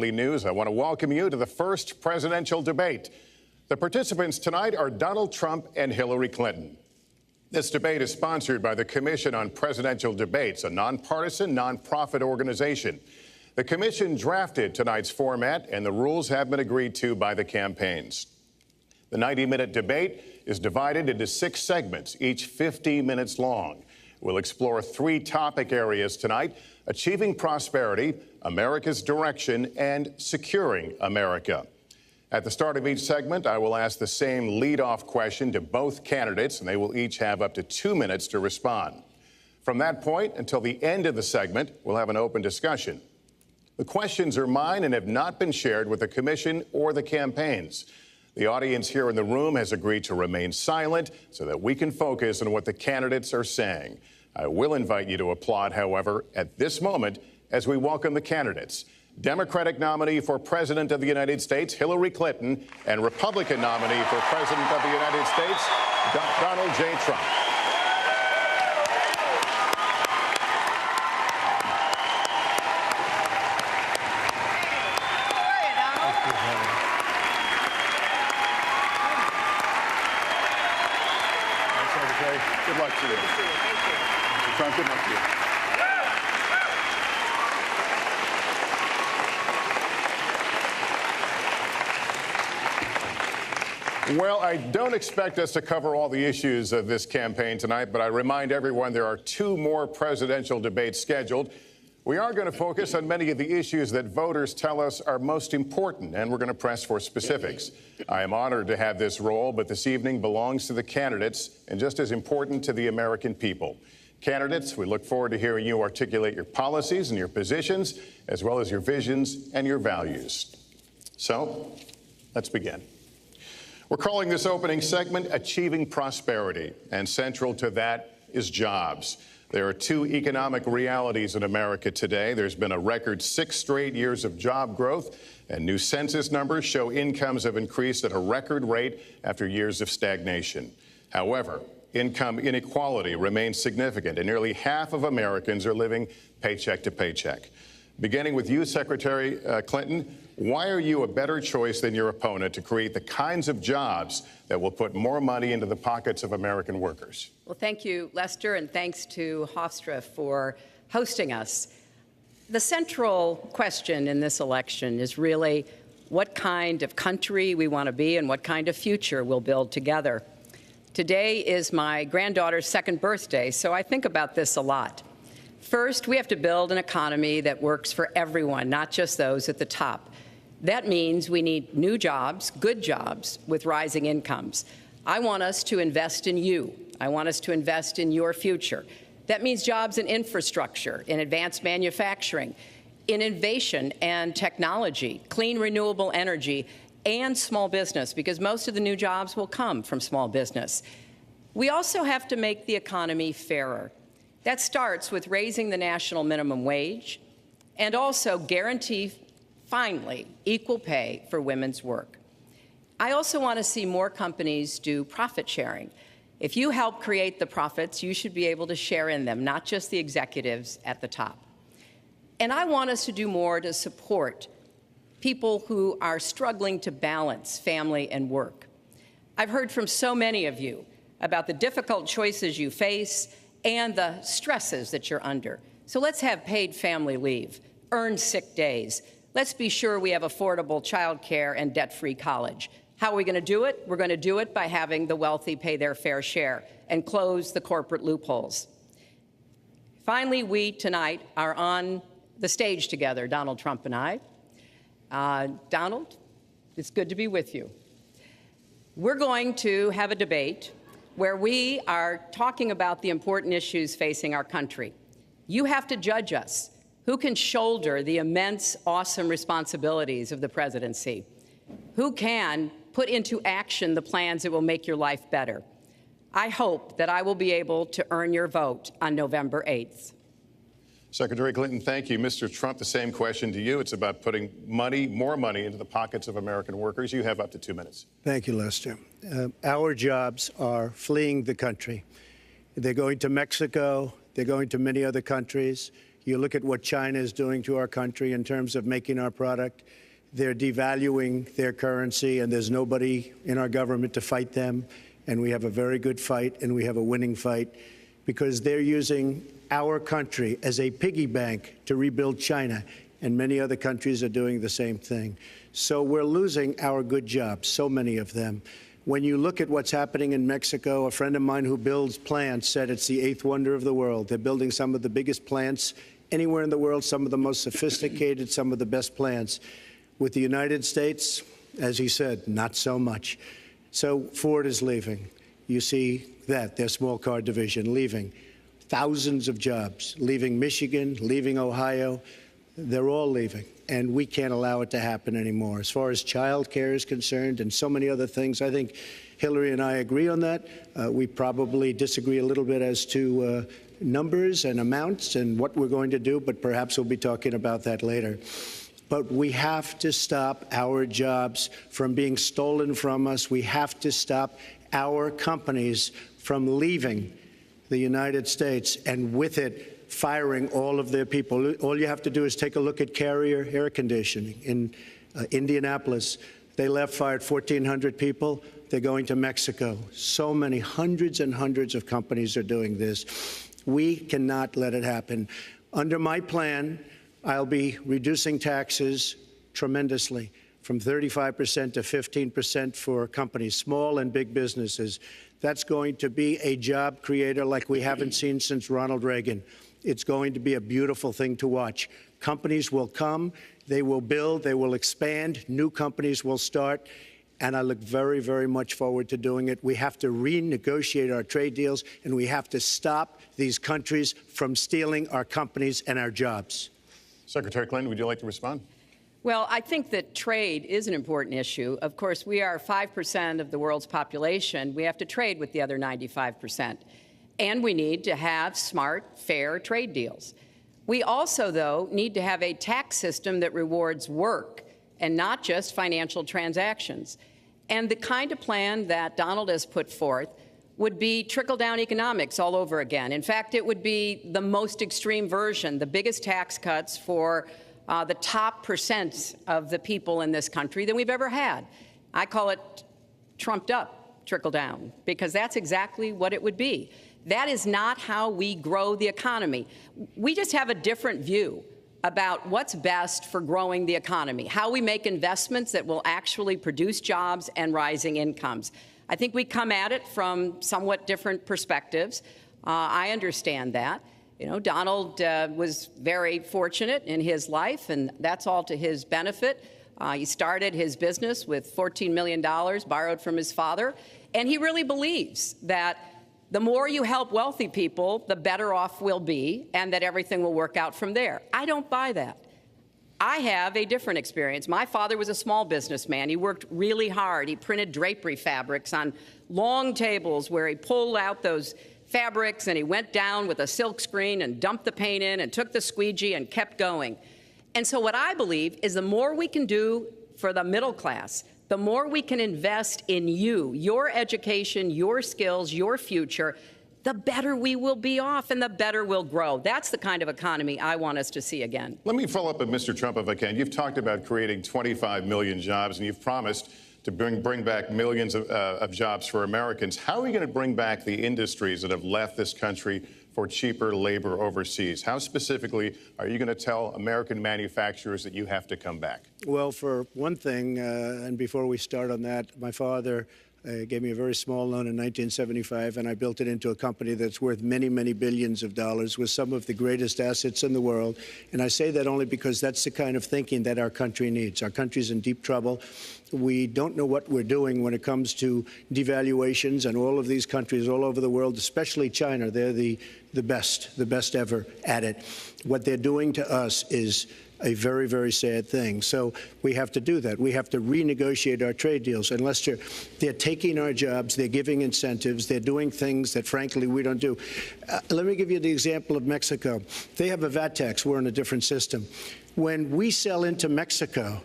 Nightly News. I want to welcome you to the first presidential debate. The participants tonight are Donald Trump and Hillary Clinton. This debate is sponsored by the Commission on Presidential Debates, a nonpartisan, nonprofit organization. The commission drafted tonight's format, and the rules have been agreed to by the campaigns. The 90-minute debate is divided into 6 segments, each 50 minutes long. We'll explore 3 topic areas tonight: achieving prosperity, America's direction, and securing America. At the start of each segment, I will ask the same lead-off question to both candidates, and they will each have up to 2 minutes to respond. From that point until the end of the segment, we'll have an open discussion. The questions are mine and have not been shared with the commission or the campaigns. The audience here in the room has agreed to remain silent so that we can focus on what the candidates are saying. I will invite you to applaud, however, at this moment as we welcome the candidates. Democratic nominee for President of the United States, Hillary Clinton, and Republican nominee for President of the United States, Donald J. Trump. Good luck to you. Mr. Trump, good luck to you. Well, I don't expect us to cover all the issues of this campaign tonight, but I remind everyone there are 2 more presidential debates scheduled. We are going to focus on many of the issues that voters tell us are most important, and we're going to press for specifics. I am honored to have this role, but this evening belongs to the candidates and just as important to the American people. Candidates, we look forward to hearing you articulate your policies and your positions, as well as your visions and your values. So, let's begin. We're calling this opening segment Achieving Prosperity, and central to that is jobs. There are 2 economic realities in America today. There's been a record 6 straight years of job growth, and new census numbers show incomes have increased at a record rate after years of stagnation. However, income inequality remains significant, and nearly half of Americans are living paycheck to paycheck. Beginning with you, Secretary Clinton, why are you a better choice than your opponent to create the kinds of jobs that will put more money into the pockets of American workers? Well, thank you, Lester, and thanks to Hofstra for hosting us. The central question in this election is really what kind of country we want to be and what kind of future we'll build together. Today is my granddaughter's 2nd birthday, so I think about this a lot. First, we have to build an economy that works for everyone, not just those at the top. That means we need new jobs, good jobs, with rising incomes. I want us to invest in you. I want us to invest in your future. That means jobs in infrastructure, in advanced manufacturing, in innovation and technology, clean renewable energy, and small business, because most of the new jobs will come from small business. We also have to make the economy fairer. That starts with raising the national minimum wage and also guarantee, finally, equal pay for women's work. I also want to see more companies do profit sharing. If you help create the profits, you should be able to share in them, not just the executives at the top. And I want us to do more to support people who are struggling to balance family and work. I've heard from so many of you about the difficult choices you face and the stresses that you're under. So let's have paid family leave, earned sick days. Let's be sure we have affordable child care and debt-free college. How are we going to do it? We're going to do it by having the wealthy pay their fair share and close the corporate loopholes. Finally, we tonight are on the stage together, Donald Trump and I. Donald, it's good to be with you. We're going to have a debate where we are talking about the important issues facing our country. You have to judge us. Who can shoulder the immense, awesome responsibilities of the presidency? Who can put into action the plans that will make your life better? I hope that I will be able to earn your vote on November 8th. Secretary Clinton, thank you. Mr. Trump, the same question to you. It's about putting more money into the pockets of American workers. You have up to 2 minutes. Thank you, Lester. Our jobs are fleeing the country. They're going to Mexico. They're going to many other countries. You look at what China is doing to our country in terms of making our product. They're devaluing their currency, and there's nobody in our government to fight them. And we have a very good fight, and we have a winning fight, because they're using our country as a piggy bank to rebuild China. And many other countries are doing the same thing. So we're losing our good jobs, so many of them. When you look at what's happening in Mexico, a friend of mine who builds plants said it's the eighth wonder of the world. They're building some of the biggest plants anywhere in the world, some of the most sophisticated, some of the best plants. With the United States, as he said, not so much. So Ford is leaving. You see that, their small car division leaving. Thousands of jobs, leaving Michigan, leaving Ohio. They're all leaving, and we can't allow it to happen anymore. As far as child care is concerned and so many other things, I think Hillary and I agree on that. We probably disagree a little bit as to numbers and amounts and what we're going to do, but perhaps we'll be talking about that later. But we have to stop our jobs from being stolen from us. We have to stop our companies from leaving the United States, and with it, firing all of their people. All you have to do is take a look at Carrier Air Conditioning in Indianapolis. They left, fired 1,400 people. They're going to Mexico. So many, hundreds and hundreds of companies are doing this. We cannot let it happen. Under my plan, I'll be reducing taxes tremendously, from 35% to 15% for companies, small and big businesses. That's going to be a job creator like we haven't seen since Ronald Reagan. It's going to be a beautiful thing to watch. Companies will come, they will build, they will expand, new companies will start, and I look very, very much forward to doing it. We have to renegotiate our trade deals, and we have to stop these countries from stealing our companies and our jobs. Secretary Clinton, would you like to respond? Well, I think that trade is an important issue. Of course, we are 5% of the world's population. We have to trade with the other 95%. And we need to have smart, fair trade deals. We also, though, need to have a tax system that rewards work and not just financial transactions. And the kind of plan that Donald has put forth would be trickle-down economics all over again. In fact, it would be the most extreme version, the biggest tax cuts for the top percent of the people in this country than we've ever had. I call it trumped-up trickle-down, because that's exactly what it would be. That is not how we grow the economy. We just have a different view about what's best for growing the economy, how we make investments that will actually produce jobs and rising incomes. I think we come at it from somewhat different perspectives. I understand that. You know, Donald was very fortunate in his life, and that's all to his benefit. He started his business with $14 million borrowed from his father, and he really believes that the more you help wealthy people, the better off we'll be, and that everything will work out from there. I don't buy that. I have a different experience. My father was a small businessman. He worked really hard. He printed drapery fabrics on long tables where he pulled out those fabrics and he went down with a silk screen and dumped the paint in and took the squeegee and kept going. And so what I believe is the more we can do for the middle class, the more we can invest in you, your education, your skills, your future, the better we will be off and the better we'll grow. That's the kind of economy I want us to see again. Let me follow up with Mr. Trump, if I can. You've talked about creating 25 million jobs, and you've promised to bring back millions of jobs for Americans. How are you going to bring back the industries that have left this country for cheaper labor overseas? How specifically are you going to tell American manufacturers that you have to come back? Well, for one thing, and before we start on that, my father gave me a very small loan in 1975, and I built it into a company that's worth many, many billions of dollars with some of the greatest assets in the world. And I say that only because that's the kind of thinking that our country needs. Our country's in deep trouble. We don't know what we're doing when it comes to devaluations, and all of these countries all over the world, especially China, they're the best ever at it. What they're doing to us is a very, very sad thing. So we have to do that. We have to renegotiate our trade deals. And Lester, they're taking our jobs, they're giving incentives, they're doing things that, frankly, we don't do. Let me give you the example of Mexico. They have a VAT tax. We're in a different system. When we sell into Mexico,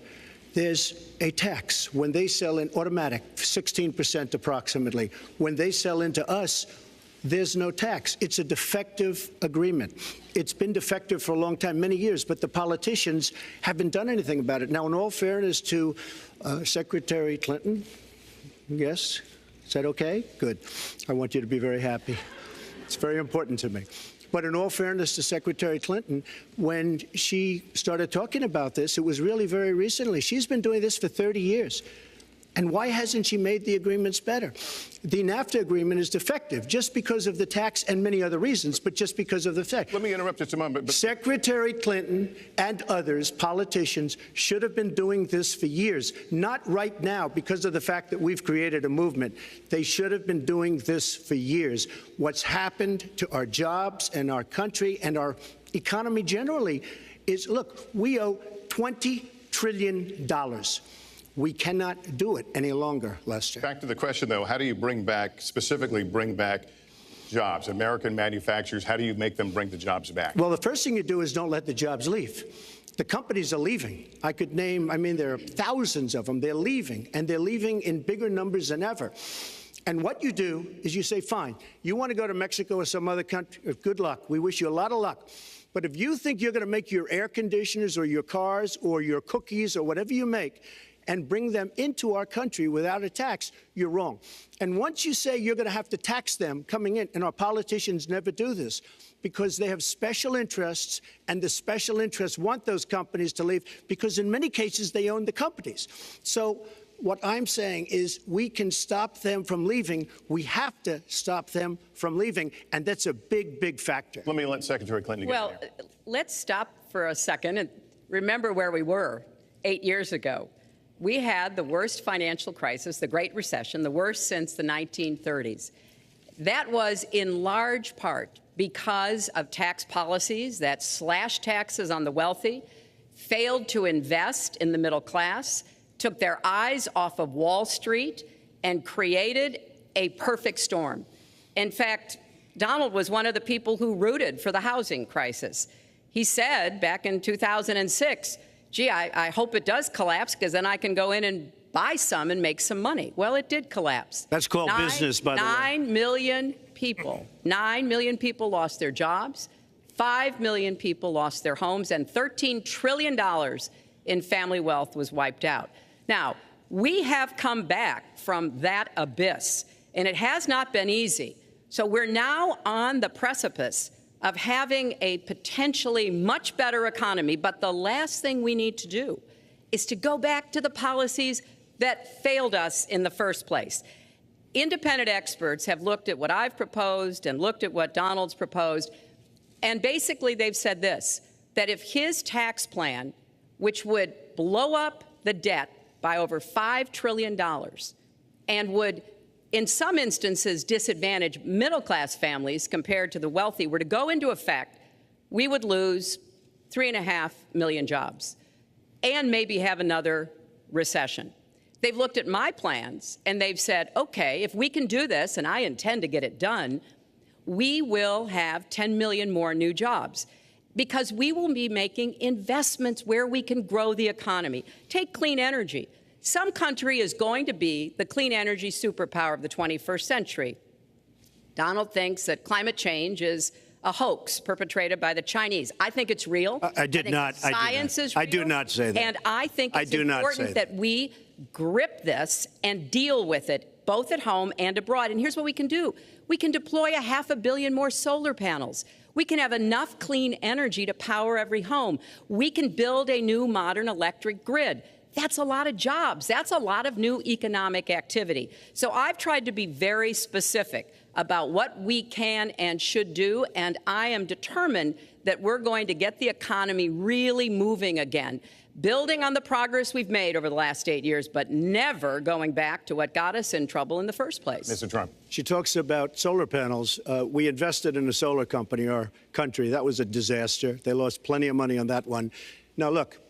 there's a tax. When they sell in automatic, 16% approximately. When they sell into us, there's no tax. It's a defective agreement. It's been defective for a long time, many years, but the politicians haven't done anything about it. Now, in all fairness to Secretary Clinton, yes, is that okay? Good. I want you to be very happy. It's very important to me. But in all fairness to Secretary Clinton, when she started talking about this, it was really very recently. She's been doing this for 30 years. And why hasn't she made the agreements better? The NAFTA agreement is defective just because of the tax and many other reasons, but just because of the fact. Let me interrupt just a moment. Secretary Clinton and others, politicians, should have been doing this for years, not right now because of the fact that we've created a movement. They should have been doing this for years. What's happened to our jobs and our country and our economy generally is, look, we owe $20 trillion. We cannot do it any longer, Lester. Back to the question, though, how do you specifically bring back jobs? American manufacturers, how do you make them bring the jobs back? Well, the first thing you do is don't let the jobs leave. The companies are leaving. I could name, there are thousands of them. They're leaving, and they're leaving in bigger numbers than ever. And what you do is you say, fine, you want to go to Mexico or some other country, good luck. We wish you a lot of luck. But if you think you're going to make your air conditioners or your cars or your cookies or whatever you make and bring them into our country without a tax, you're wrong. And once you say you're going to have to tax them coming in, and our politicians never do this because they have special interests, and the special interests want those companies to leave because in many cases they own the companies. So what I'm saying is we can stop them from leaving. We have to stop them from leaving, and that's a big, big factor. Let me let Secretary Clinton get there. Let's stop for a second and remember where we were 8 years ago. We had the worst financial crisis, the Great Recession, the worst since the 1930s. That was in large part because of tax policies that slashed taxes on the wealthy, failed to invest in the middle class, took their eyes off of Wall Street, and created a perfect storm. In fact, Donald was one of the people who rooted for the housing crisis. He said back in 2006, gee, I hope it does collapse because then I can go in and buy some and make some money. Well, it did collapse. That's called business, by the way. 9 million people lost their jobs, 5 million people lost their homes, and $13 trillion in family wealth was wiped out. Now, we have come back from that abyss, and it has not been easy. So we're now on the precipice of having a potentially much better economy. But the last thing we need to do is to go back to the policies that failed us in the first place. Independent experts have looked at what I've proposed and looked at what Donald's proposed, and basically they've said this, that if his tax plan, which would blow up the debt by over $5 trillion and would in some instances disadvantage middle-class families compared to the wealthy, were to go into effect, we would lose 3.5 million jobs and maybe have another recession. They've looked at my plans and they've said, okay, if we can do this, and I intend to get it done, we will have 10 million more new jobs because we will be making investments where we can grow the economy. Take clean energy. Some country is going to be the clean energy superpower of the 21st century. Donald thinks that climate change is a hoax perpetrated by the Chinese. I think it's real. I did not. Science is real. I do not say that. And I think it's important that we grip this and deal with it, both at home and abroad. And here's what we can do. We can deploy 500 million more solar panels. We can have enough clean energy to power every home. We can build a new modern electric grid. That's a lot of jobs. That's a lot of new economic activity. So I've tried to be very specific about what we can and should do, and I am determined that we're going to get the economy really moving again, building on the progress we've made over the last 8 years, but never going back to what got us in trouble in the first place. Mr. Trump. She talks about solar panels. We invested in a solar company, our country. That was a disaster. They lost plenty of money on that one. Now, look,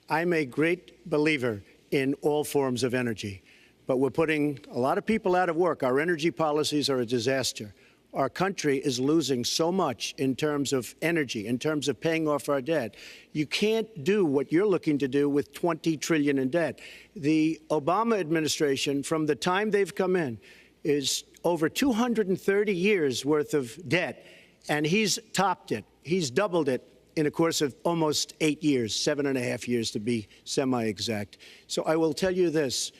I'm a great believer in all forms of energy, but we're putting a lot of people out of work. Our energy policies are a disaster. Our country is losing so much in terms of energy, in terms of paying off our debt. You can't do what you're looking to do with $20 trillion in debt. The Obama administration, from the time they've come in, is over 230 years worth of debt, and he's topped it. He's doubled it in a course of almost 8 years, 7.5 years to be semi-exact. So I will tell you this.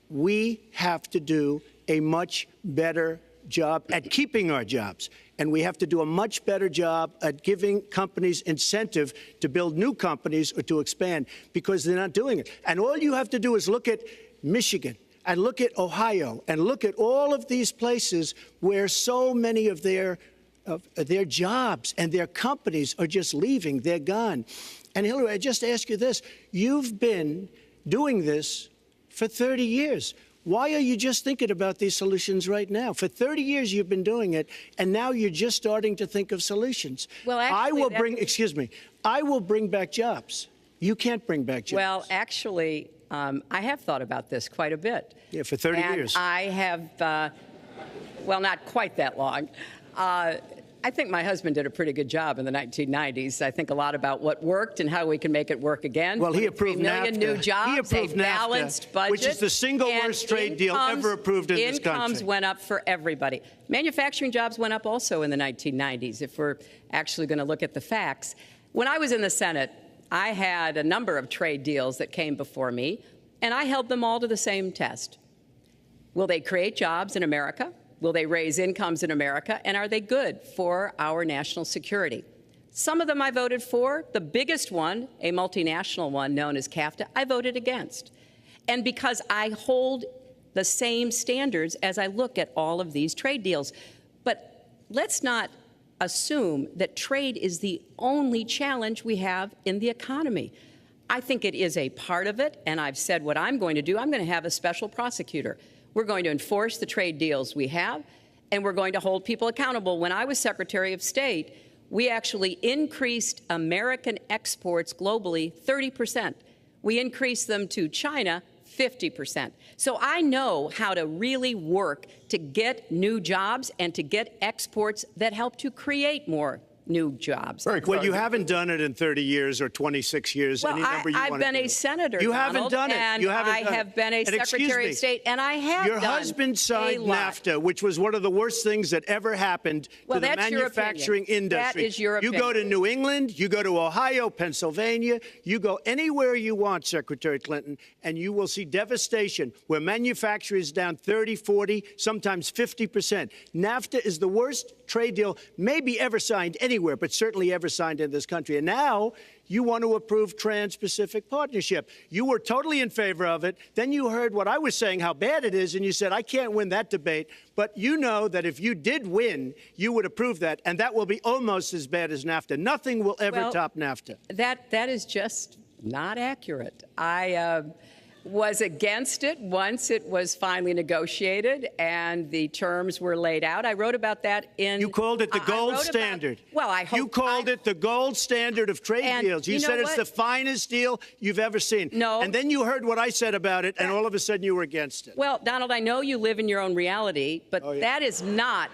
We have to do a much better job at keeping our jobs. And we have to do a much better job at giving companies incentive to build new companies or to expand, because they're not doing it. And all you have to do is look at Michigan and look at Ohio and look at all of these places where so many of their jobs and their companies are just leaving. They're gone. And Hillary, I just ask you this. You've been doing this for 30 years. Why are you just thinking about these solutions right now? For 30 years you've been doing it, and now you're just starting to think of solutions. Well, actually, I will bring back jobs. You can't bring back jobs. Well, actually, I have thought about this quite a bit. Yeah, for 30 years. I have, well, not quite that long. I think my husband did a pretty good job in the 1990s. I think a lot about what worked and how we can make it work again. Well, he approved 3 million NAFTA. new jobs, He approved a balanced NAFTA, budget, which is the single worst trade deal ever approved in this country. Incomes went up for everybody. Manufacturing jobs went up also in the 1990s, if we're actually going to look at the facts. When I was in the Senate, I had a number of trade deals that came before me, and I held them all to the same test. Will they create jobs in America? Will they raise incomes in America? And are they good for our national security? Some of them I voted for. The biggest one, a multinational one known as CAFTA, I voted against. And because I hold the same standards as I look at all of these trade deals. But let's not assume that trade is the only challenge we have in the economy. I think it is a part of it, and I've said what I'm going to do. I'm going to have a special prosecutor. We're going to enforce the trade deals we have, and we're going to hold people accountable. When I was Secretary of State, we actually increased American exports globally 30%. We increased them to China 50%. So I know how to really work to get new jobs and to get exports that help to create more new jobs. Well, you haven't done it in 30 years or 26 years. Well, any number you I've want to been do. a senator, You Donald, haven't done it. And you haven't I done have it. been a And Secretary of State, and I have Your done husband signed a lot. NAFTA, which was one of the worst things that ever happened Well, to the that's your manufacturing opinion. industry. That is your You go to New England, you go to Ohio, Pennsylvania, you go anywhere you want, Secretary Clinton, and you will see devastation where manufacturing is down 30, 40, sometimes 50%. NAFTA is the worst trade deal maybe ever signed anywhere, but certainly ever signed in this country. And now you want to approve Trans-Pacific Partnership. You were totally in favor of it. Then you heard what I was saying, how bad it is, and you said, I can't win that debate. But you know that if you did win, you would approve that, and that will be almost as bad as NAFTA. Nothing will ever top NAFTA. That is just not accurate. I was against it once it was finally negotiated and the terms were laid out. I wrote about that in... You called it the gold standard. Well, I hope... You called it the gold standard of trade deals. You said it's the finest deal you've ever seen. No. And then you heard what I said about it, and all of a sudden you were against it. Well, Donald, I know you live in your own reality, but that is not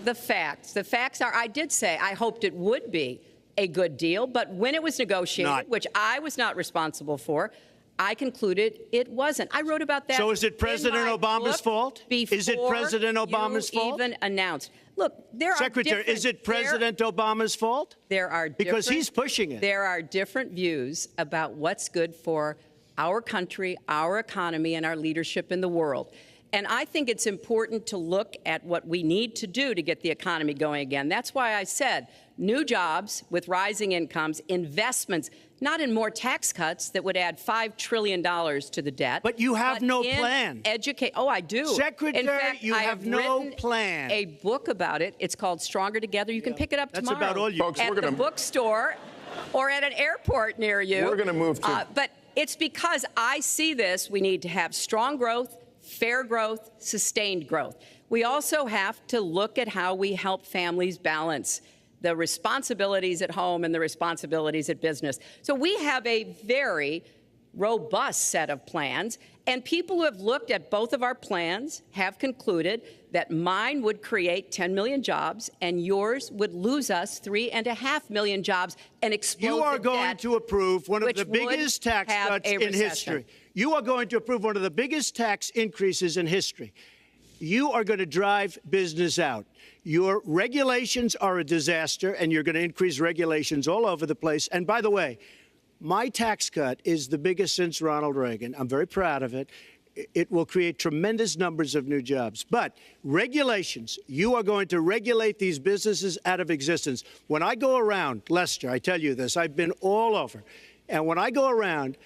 the facts. The facts are, I did say I hoped it would be a good deal, but when it was negotiated, which I was not responsible for, I concluded it wasn't. I wrote about that. So is it President Obama's fault? Is it President Obama's fault? Even announced. Look, there are Secretary, is it President Obama's fault? There are because he's pushing it. There are different views about what's good for our country, our economy, and our leadership in the world. And I think it's important to look at what we need to do to get the economy going again. That's why I said new jobs with rising incomes, investments, not in more tax cuts that would add $5 trillion to the debt. But you have no plan. Oh, I do. Secretary, in fact, you have no plan. A book about it. It's called Stronger Together. You can pick it up tomorrow. That's about all you... Folks, at the bookstore or at an airport near you. We're going to move to... But it's because I see this. We need to have strong growth, fair growth, sustained growth. We also have to look at how we help families balance the responsibilities at home and the responsibilities at business. So we have a very robust set of plans, and people who have looked at both of our plans have concluded that mine would create 10 million jobs and yours would lose us 3.5 million jobs and explode You are going to approve one of the biggest tax cuts in history. You are going to approve one of the biggest tax increases in history. you are going to drive business out. Your regulations are a disaster, and you're going to increase regulations all over the place. And by the way, my tax cut is the biggest since Ronald Reagan. I'm very proud of it. It will create tremendous numbers of new jobs. But regulations, you are going to regulate these businesses out of existence. When I go around, Lester, I tell you this, I've been all over. And when I go around,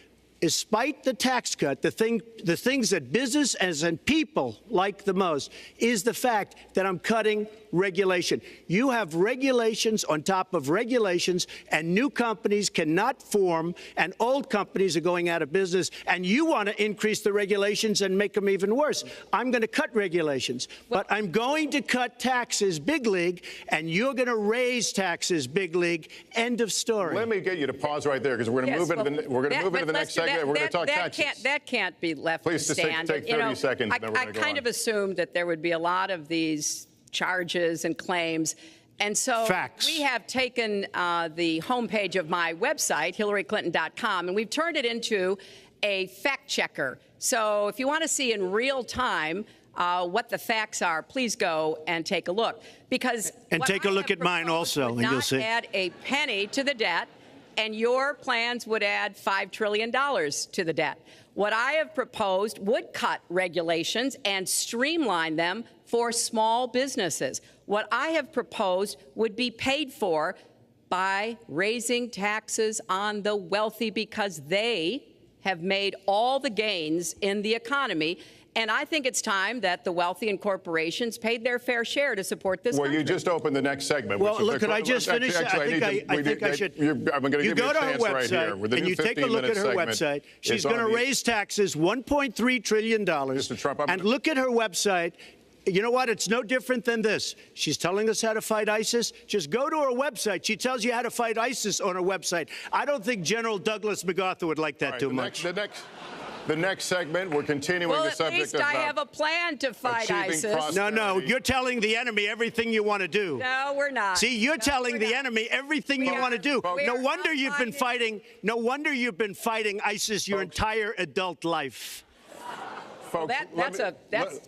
despite the tax cut, the things that business and people like the most is the fact that I'm cutting regulation. You have regulations on top of regulations, and new companies cannot form, and old companies are going out of business, and you want to increase the regulations and make them even worse. I'm going to cut regulations, but I'm going to cut taxes big league, and you're going to raise taxes big league. End of story. Let me get you to pause right there, because we're going to move into the next segment. We're going to talk taxes. That can't be left Please to stand. Take 30 seconds. And then we're I going to go kind of assumed that there would be a lot of these charges and claims. And so we have taken the homepage of my website, HillaryClinton.com, and we've turned it into a fact checker. So if you want to see in real time what the facts are, please go and take a look. Because and take a look at mine also, and you'll see. Add a penny to the debt, and your plans would add $5 trillion to the debt. What I have proposed would cut regulations and streamline them for small businesses. What I have proposed would be paid for by raising taxes on the wealthy, because they have made all the gains in the economy. And I think it's time that the wealthy and corporations paid their fair share to support this country. Well, you just opened the next segment. Well, look, could I just finish? Actually, I think I should. I'm going to give you a chance right here. With the and you take a look at her website. She's going to raise taxes $1.3 trillion. Mr. Trump, and look at her website. You know what? It's no different than this. She's telling us how to fight ISIS. Just go to her website. She tells you how to fight ISIS on her website. I don't think General Douglas MacArthur would like that too much. The next segment, we're continuing the subject of I have a plan to fight ISIS. No, you're telling the enemy everything you want to do. No, we're not. See, you're telling the enemy everything you want to do. No wonder you've been fighting. No wonder you've been fighting ISIS your entire adult life. Folks,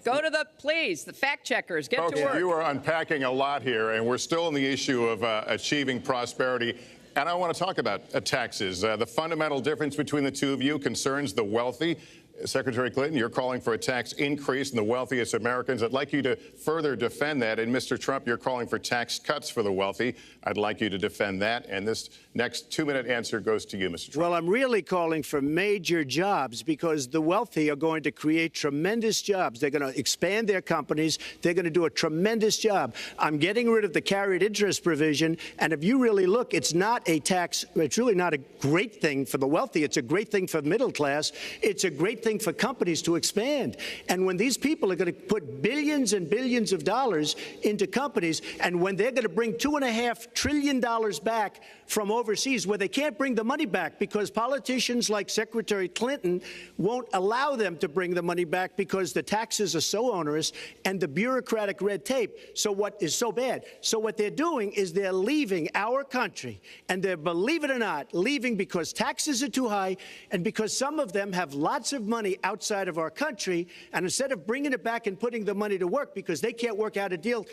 go to the fact checkers. Get to work. You are unpacking a lot here, and we're still on the issue of achieving prosperity. And I want to talk about taxes. The fundamental difference between the two of you concerns the wealthy. Secretary Clinton, you're calling for a tax increase in the wealthiest Americans. I'd like you to further defend that. And Mr. Trump, you're calling for tax cuts for the wealthy. I'd like you to defend that. And this next 2-minute answer goes to you, Mr. Trump. Well, I'm really calling for major jobs, because the wealthy are going to create tremendous jobs. They're going to expand their companies. They're going to do a tremendous job. I'm getting rid of the carried interest provision. And if you really look, it's not a tax. It's really not a great thing for the wealthy. It's a great thing for the middle class. It's a great thing for companies to expand. And when these people are going to put billions and billions of dollars into companies, and when they're going to bring $2.5 trillion back from overseas, where they can't bring the money back because politicians like Secretary Clinton won't allow them to bring the money back because the taxes are so onerous and the bureaucratic red tape. So what is so bad? So what they're doing is they're leaving our country, and they're, believe it or not, leaving because taxes are too high and because some of them have lots of money outside of our country. And instead of bringing it back and putting the money to work because they can't work out a deal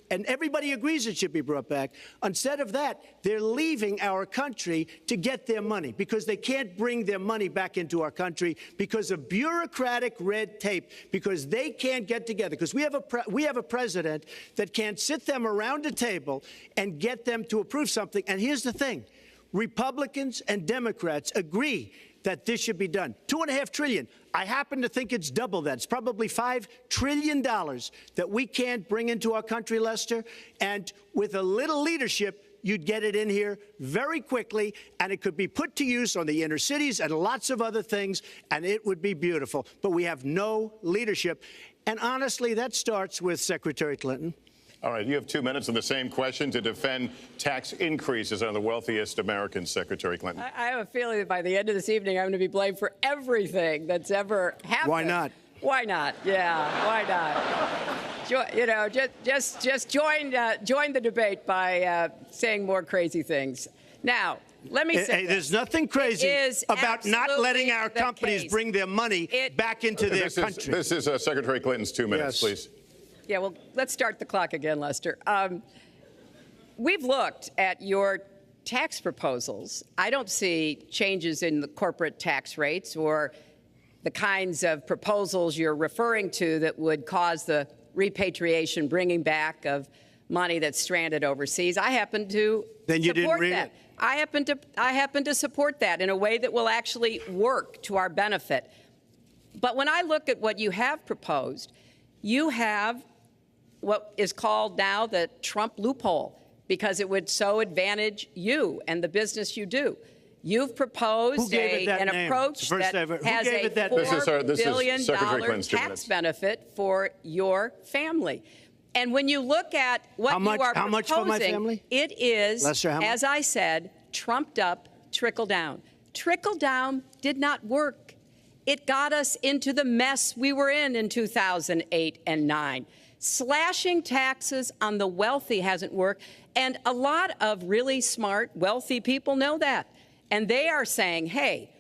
and everybody agrees it should be brought back. Instead of that, they're leaving our country to get their money because they can't bring their money back into our country because of bureaucratic red tape, because they can't get together, because we have a president that can't sit them around a table and get them to approve something. And here's the thing. Republicans and Democrats agree that this should be done. $2.5 trillion. I happen to think it's double that. It's probably $5 trillion that we can't bring into our country, Lester. And with a little leadership, you'd get it in here very quickly, and it could be put to use on the inner cities and lots of other things, and it would be beautiful. But we have no leadership. And honestly, that starts with Secretary Clinton. All right, you have 2 minutes on the same question to defend tax increases on the wealthiest Americans, Secretary Clinton. I have a feeling that by the end of this evening, I'm going to be blamed for everything that's ever happened. Why not? Why not? Yeah, why not? Just join the debate by saying more crazy things. Now, let me say there's nothing crazy is about not letting our absolutely the companies case. bring their money back into their country. This is Secretary Clinton's 2 minutes, Yes. please. Yeah, well, let's start the clock again, Lester. We've looked at your tax proposals. I don't see changes in the corporate tax rates or the kinds of proposals you're referring to that would cause the repatriation, bringing back of money that's stranded overseas. I happen to Then you didn't support read that. it. I happen to support that in a way that will actually work to our benefit. But when I look at what you have proposed, you have what is called now the Trump loophole, because it would so advantage you and the business you do. You've proposed Who gave it that an name? approach It's the first that ever. Who has gave a it that name? $4 billion Secretary Clinton's 2 tax minutes. benefit for your family. And when you look at what How much- you are how much for my proposing, family? it is, Lester, how much? as I said, trumped up trickle down. Trickle down did not work. It got us into the mess we were in 2008 and 9. Slashing taxes on the wealthy hasn't worked, and a lot of really smart, wealthy people know that. And they are saying, hey,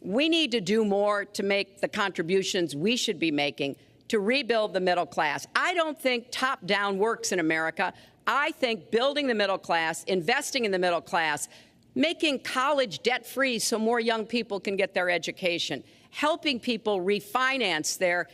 we need to do more to make the contributions we should be making to rebuild the middle class. I don't think top-down works in America. I think building the middle class, investing in the middle class, making college debt-free so more young people can get their education, helping people refinance their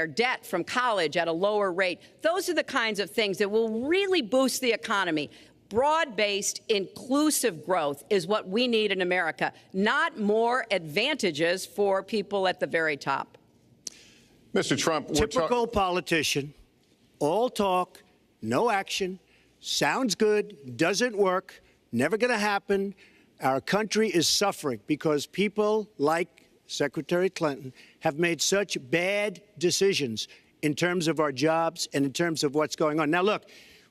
debt from college at a lower rate. Those are the kinds of things that will really boost the economy. Broad-based, inclusive growth is what we need in America, not more advantages for people at the very top. Mr. Trump, Typical politician, all talk, no action, sounds good, doesn't work, never going to happen. Our country is suffering because people like Secretary Clinton have made such bad decisions in terms of our jobs and in terms of what's going on. Now, look,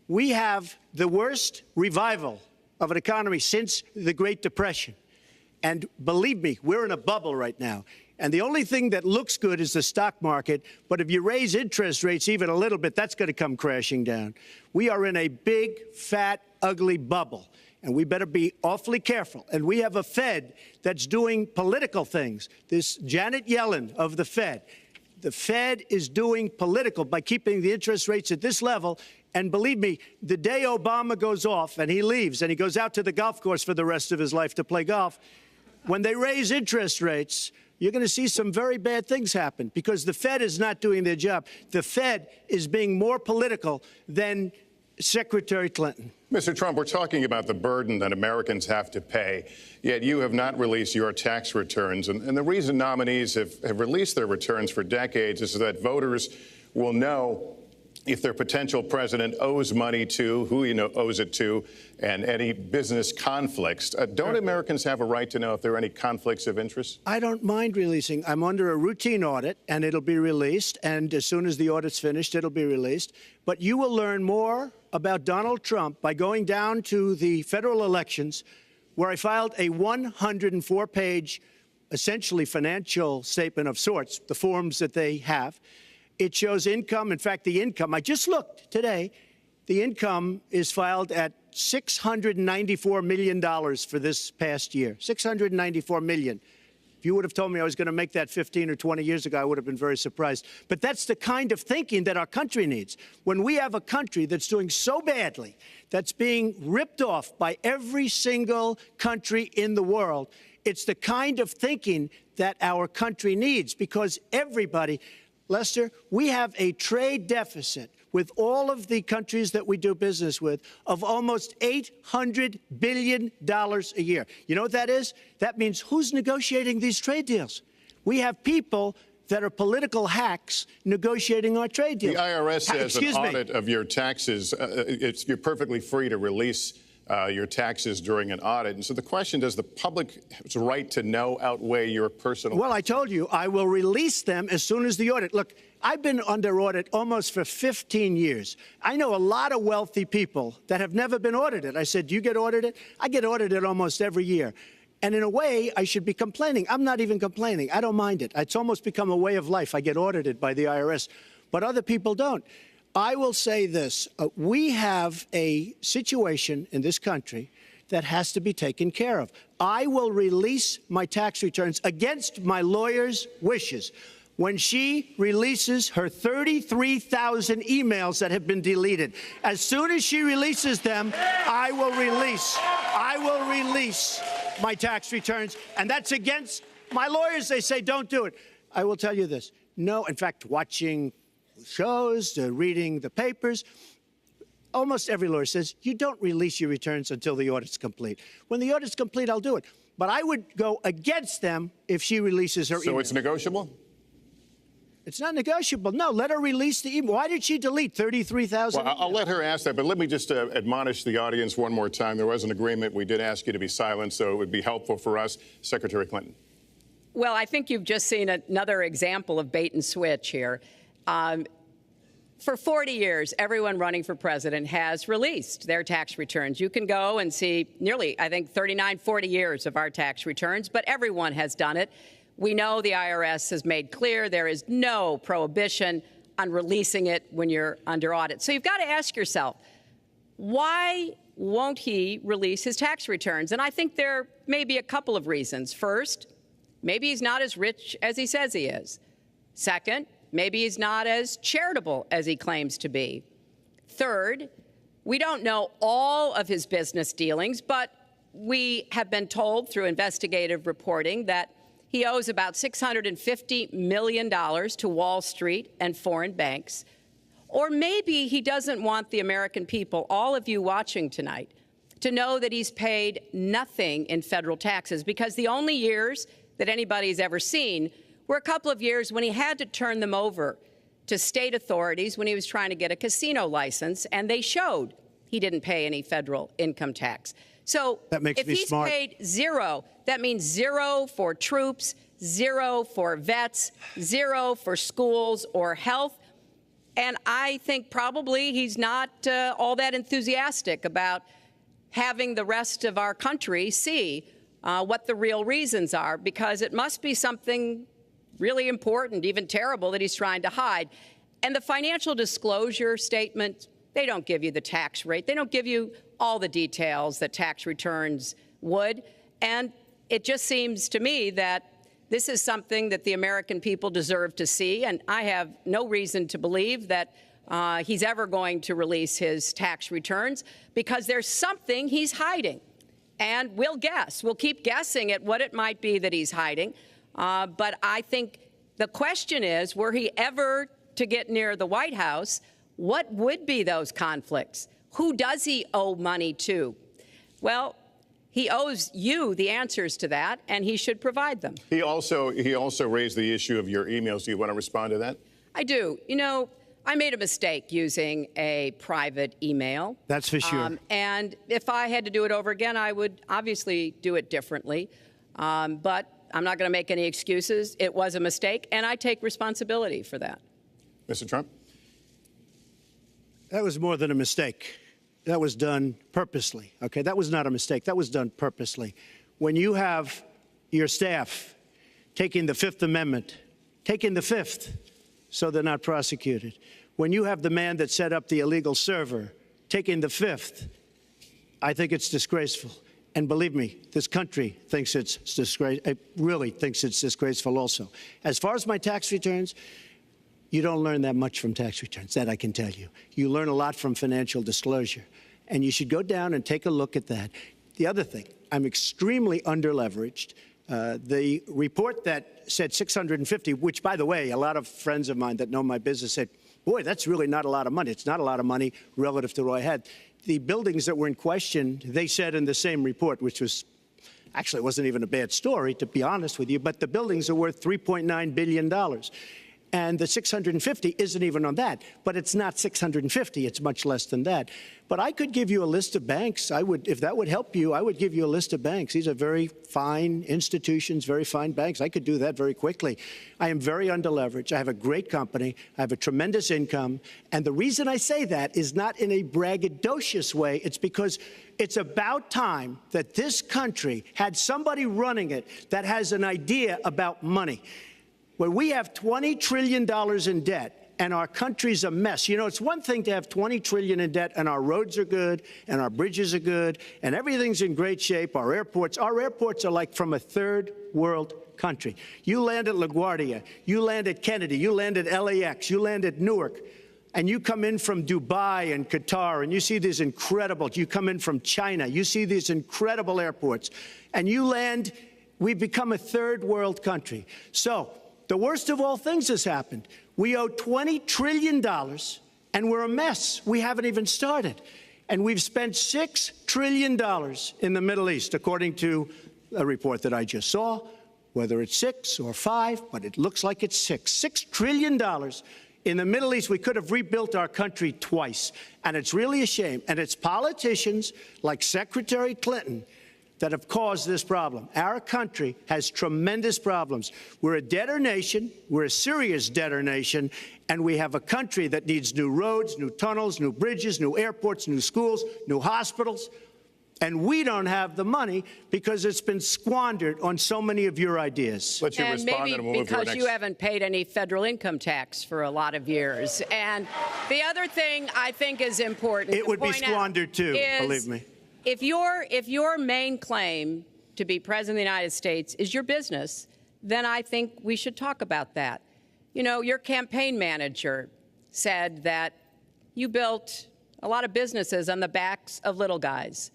we have the worst revival of an economy since the Great Depression. And believe me, we're in a bubble right now. And the only thing that looks good is the stock market. But if you raise interest rates even a little bit, that's going to come crashing down. We are in a big, fat, ugly bubble. And we better be awfully careful. And we have a Fed that's doing political things. This Janet Yellen of the Fed is doing political by keeping the interest rates at this level. And believe me, the day Obama goes off and he leaves and he goes out to the golf course for the rest of his life to play golf, when they raise interest rates, you're going to see some very bad things happen because the Fed is not doing their job. The Fed is being more political than Secretary Clinton. Mr. Trump, we're talking about the burden that Americans have to pay, yet you have not released your tax returns. And the reason nominees have released their returns for decades is that voters will know if their potential president owes money to, who he owes it to, and any business conflicts. Don't Americans have a right to know if there are any conflicts of interest? I don't mind releasing. I'm under a routine audit, and it'll be released. And as soon as the audit's finished, it'll be released. But you will learn more about Donald Trump by going down to the federal elections, where I filed a 104-page, essentially financial statement of sorts, the forms that they have. It shows income. In fact, the income, I just looked today, the income is filed at $694 million for this past year. $694 million. If you would have told me I was going to make that 15 or 20 years ago, I would have been very surprised. But that's the kind of thinking that our country needs. When we have a country that's doing so badly, that's being ripped off by every single country in the world, it's the kind of thinking that our country needs because everybody, Lester, we have a trade deficit with all of the countries that we do business with of almost $800 billion a year. You know what that is? That means who's negotiating these trade deals? We have people that are political hacks negotiating our trade deals. The IRS says an audit of your taxes, you're perfectly free to release your taxes during an audit. And so the question, does the public's right to know outweigh your personal? Well, I told you, I will release them as soon as the audit. Look, I've been under audit almost for 15 years. I know a lot of wealthy people that have never been audited. I said, do you get audited? I get audited almost every year. And in a way, I should be complaining. I'm not even complaining. I don't mind it. It's almost become a way of life. I get audited by the IRS, but other people don't. I will say this. We have a situation in this country that has to be taken care of. I will release my tax returns against my lawyer's wishes when she releases her 33,000 emails that have been deleted. As soon as she releases them, I will release my tax returns, and that's against my lawyers. They say don't do it. I will tell you this. No, in fact, watching shows, reading the papers, almost every lawyer says you don't release your returns until the audit's complete. When the audit's complete, I'll do it. But I would go against them if she releases her email. So it's negotiable? It's not negotiable. No, let her release the email. Why did she delete 33,000? Well, I'll let her ask that, but let me just admonish the audience one more time. There was an agreement. We did ask you to be silent, so it would be helpful for us. Secretary Clinton. Well, I think you've just seen another example of bait and switch here. For 40 years, everyone running for president has released their tax returns. You can go and see nearly, I think, 39, 40 years of our tax returns, but everyone has done it. We know the IRS has made clear there is no prohibition on releasing it when you're under audit. So you've got to ask yourself, why won't he release his tax returns? And I think there may be a couple of reasons. First, maybe he's not as rich as he says he is. Second, maybe he's not as charitable as he claims to be. Third, we don't know all of his business dealings, but we have been told through investigative reporting that he owes about $650 million to Wall Street and foreign banks. Or maybe he doesn't want the American people, all of you watching tonight, to know that he's paid nothing in federal taxes, because the only years that anybody's ever seen were a couple of years when he had to turn them over to state authorities when he was trying to get a casino license, and they showed he didn't pay any federal income tax. So if he's paid zero, that means zero for troops, zero for vets, zero for schools or health. And I think probably he's not all that enthusiastic about having the rest of our country see what the real reasons are, because it must be something really important, even terrible, that he's trying to hide. And the financial disclosure statement, they don't give you the tax rate. They don't give you all the details that tax returns would. And it just seems to me that this is something that the American people deserve to see. And I have no reason to believe that he's ever going to release his tax returns, because there's something he's hiding. And we'll guess. We'll keep guessing at what it might be that he's hiding. But I think the question is, were he ever to get near the White House, what would be those conflicts? Who does he owe money to? Well, he owes you the answers to that, and he should provide them. He also raised the issue of your emails. Do you want to respond to that? I do. You know, I made a mistake using a private email. That's for sure. And if I had to do it over again, I would obviously do it differently. But I'm not going to make any excuses. It was a mistake, and I take responsibility for that. Mr. Trump? That was more than a mistake. That was done purposely, okay? That was not a mistake. That was done purposely. When you have your staff taking the Fifth Amendment, taking the Fifth so they're not prosecuted, when you have the man that set up the illegal server taking the Fifth, I think it's disgraceful. And believe me, this country thinks it's disgraceful. It really thinks it's disgraceful also. As far as my tax returns, you don't learn that much from tax returns, that I can tell you. You learn a lot from financial disclosure, and you should go down and take a look at that. The other thing, I'm extremely underleveraged. The report that said 650, which, by the way, a lot of friends of mine that know my business said, boy, that's really not a lot of money. It's not a lot of money relative to what I had. The buildings that were in question, they said in the same report, which was actually it wasn't even a bad story, to be honest with you, but the buildings are worth $3.9 billion. And the 650 isn't even on that. But it's not 650. It's much less than that. But I could give you a list of banks. I would, if that would help you, I would give you a list of banks. These are very fine institutions, very fine banks. I could do that very quickly. I am very underleveraged. I have a great company. I have a tremendous income. And the reason I say that is not in a braggadocious way. It's because it's about time that this country had somebody running it that has an idea about money. When we have $20 trillion in debt and our country's a mess. You know, it's one thing to have $20 trillion in debt, and our roads are good, and our bridges are good, and everything's in great shape. Our airports are like from a third world country. You land at LaGuardia, you land at Kennedy, you land at LAX, you land at Newark, and you come in from Dubai and Qatar, and you see these incredible, you come in from China, you see these incredible airports, and you land, we've become a third world country. So the worst of all things has happened. We owe $20 trillion, and we're a mess. We haven't even started. And we've spent $6 trillion in the Middle East, according to a report that I just saw, whether it's 6 or 5, but it looks like it's 6. $6 trillion in the Middle East. We could have rebuilt our country twice, and it's really a shame. And it's politicians like Secretary Clinton that have caused this problem. Our country has tremendous problems. We're a debtor nation, we're a serious debtor nation, and we have a country that needs new roads, new tunnels, new bridges, new airports, new schools, new hospitals. And we don't have the money because it's been squandered on so many of your ideas. Let you and respond, maybe and we'll move to our because next. you haven't paid any federal income tax for a lot of years. And the other thing I think is important. It would be squandered too, is believe me. If your main claim to be president of the United States is your business, then I think we should talk about that. You know, your campaign manager said that you built a lot of businesses on the backs of little guys.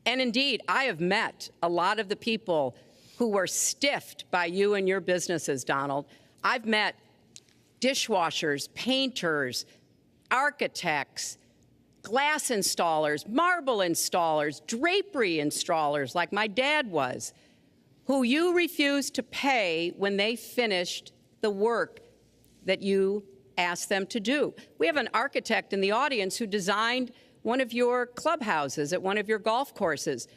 And indeed, I have met a lot of the people who were stiffed by you and your businesses, Donald. I've met dishwashers, painters, architects, glass installers, marble installers, drapery installers, like my dad was, who you refused to pay when they finished the work that you asked them to do. We have an architect in the audience who designed one of your clubhouses at one of your golf courses.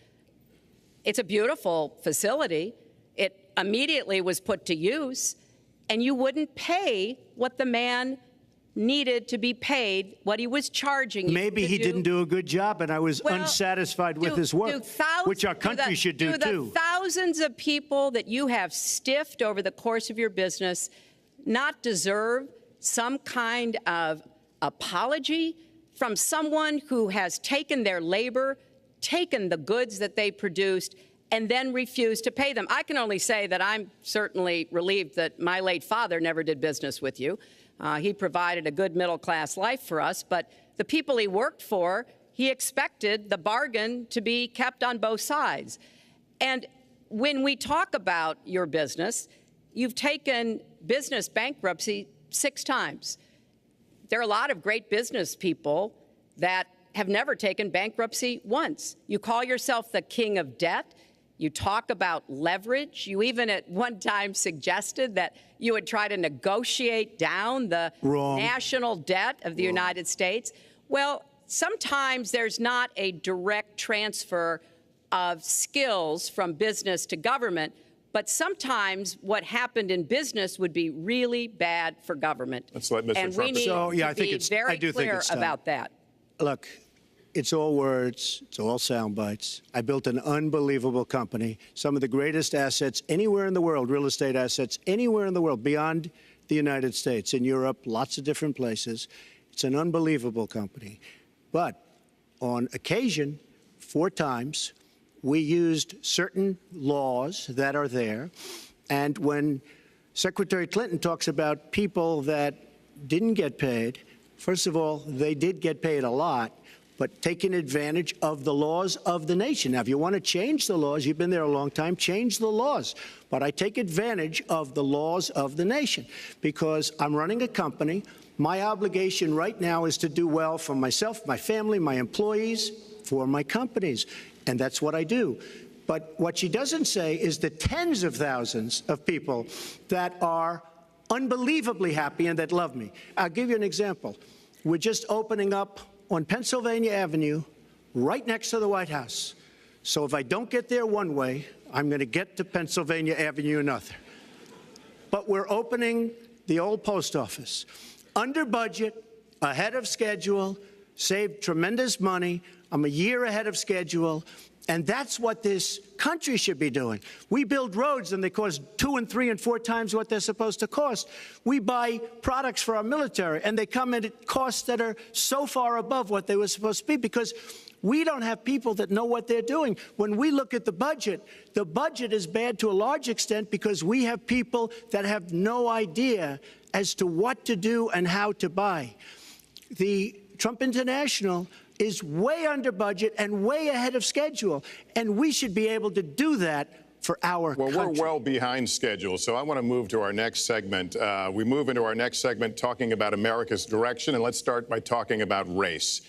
It's a beautiful facility. It immediately was put to use, and you wouldn't pay what the man needed to be paid, what he was charging you. Maybe he didn't do a good job, and I was unsatisfied with his work, which our country should do too. The thousands of people that you have stiffed over the course of your business not deserve some kind of apology from someone who has taken their labor, taken the goods that they produced, and then refused to pay them? I can only say that I'm certainly relieved that my late father never did business with you. He provided a good middle-class life for us, but the people he worked for, he expected the bargain to be kept on both sides. And when we talk about your business, you've taken business bankruptcy 6 times. There are a lot of great business people that have never taken bankruptcy once. You call yourself the king of debt. You talk about leverage. You even at one time suggested that you would try to negotiate down the national debt of the United States. Well, sometimes there's not a direct transfer of skills from business to government, but sometimes what happened in business would be really bad for government. Let's let Mr. And Trump we need to be very clear about that. Look, it's all words. It's all sound bites. I built an unbelievable company, some of the greatest assets anywhere in the world, real estate assets anywhere in the world, beyond the United States, in Europe, lots of different places. It's an unbelievable company. But on occasion, 4 times, we used certain laws that are there. And when Secretary Clinton talks about people that didn't get paid, first of all, they did get paid a lot, but taking advantage of the laws of the nation. Now, if you want to change the laws, you've been there a long time, change the laws. But I take advantage of the laws of the nation because I'm running a company. My obligation right now is to do well for myself, my family, my employees, for my companies. And that's what I do. But what she doesn't say is the tens of thousands of people that are unbelievably happy and that love me. I'll give you an example. We're just opening up on Pennsylvania Avenue, right next to the White House. So if I don't get there one way, I'm going to get to Pennsylvania Avenue another. But we're opening the old post office. Under budget, ahead of schedule, saved tremendous money. I'm a year ahead of schedule. And that's what this country should be doing. We build roads and they cost 2 and 3 and 4 times what they're supposed to cost. We buy products for our military and they come in at costs that are so far above what they were supposed to be because we don't have people that know what they're doing. When we look at the budget is bad to a large extent because we have people that have no idea as to what to do and how to buy. The Trump International is way under budget and way ahead of schedule, and we should be able to do that for our country. Well, we're well behind schedule, so I want to move to our next segment. We move into our next segment talking about America's direction, and let's start by talking about race.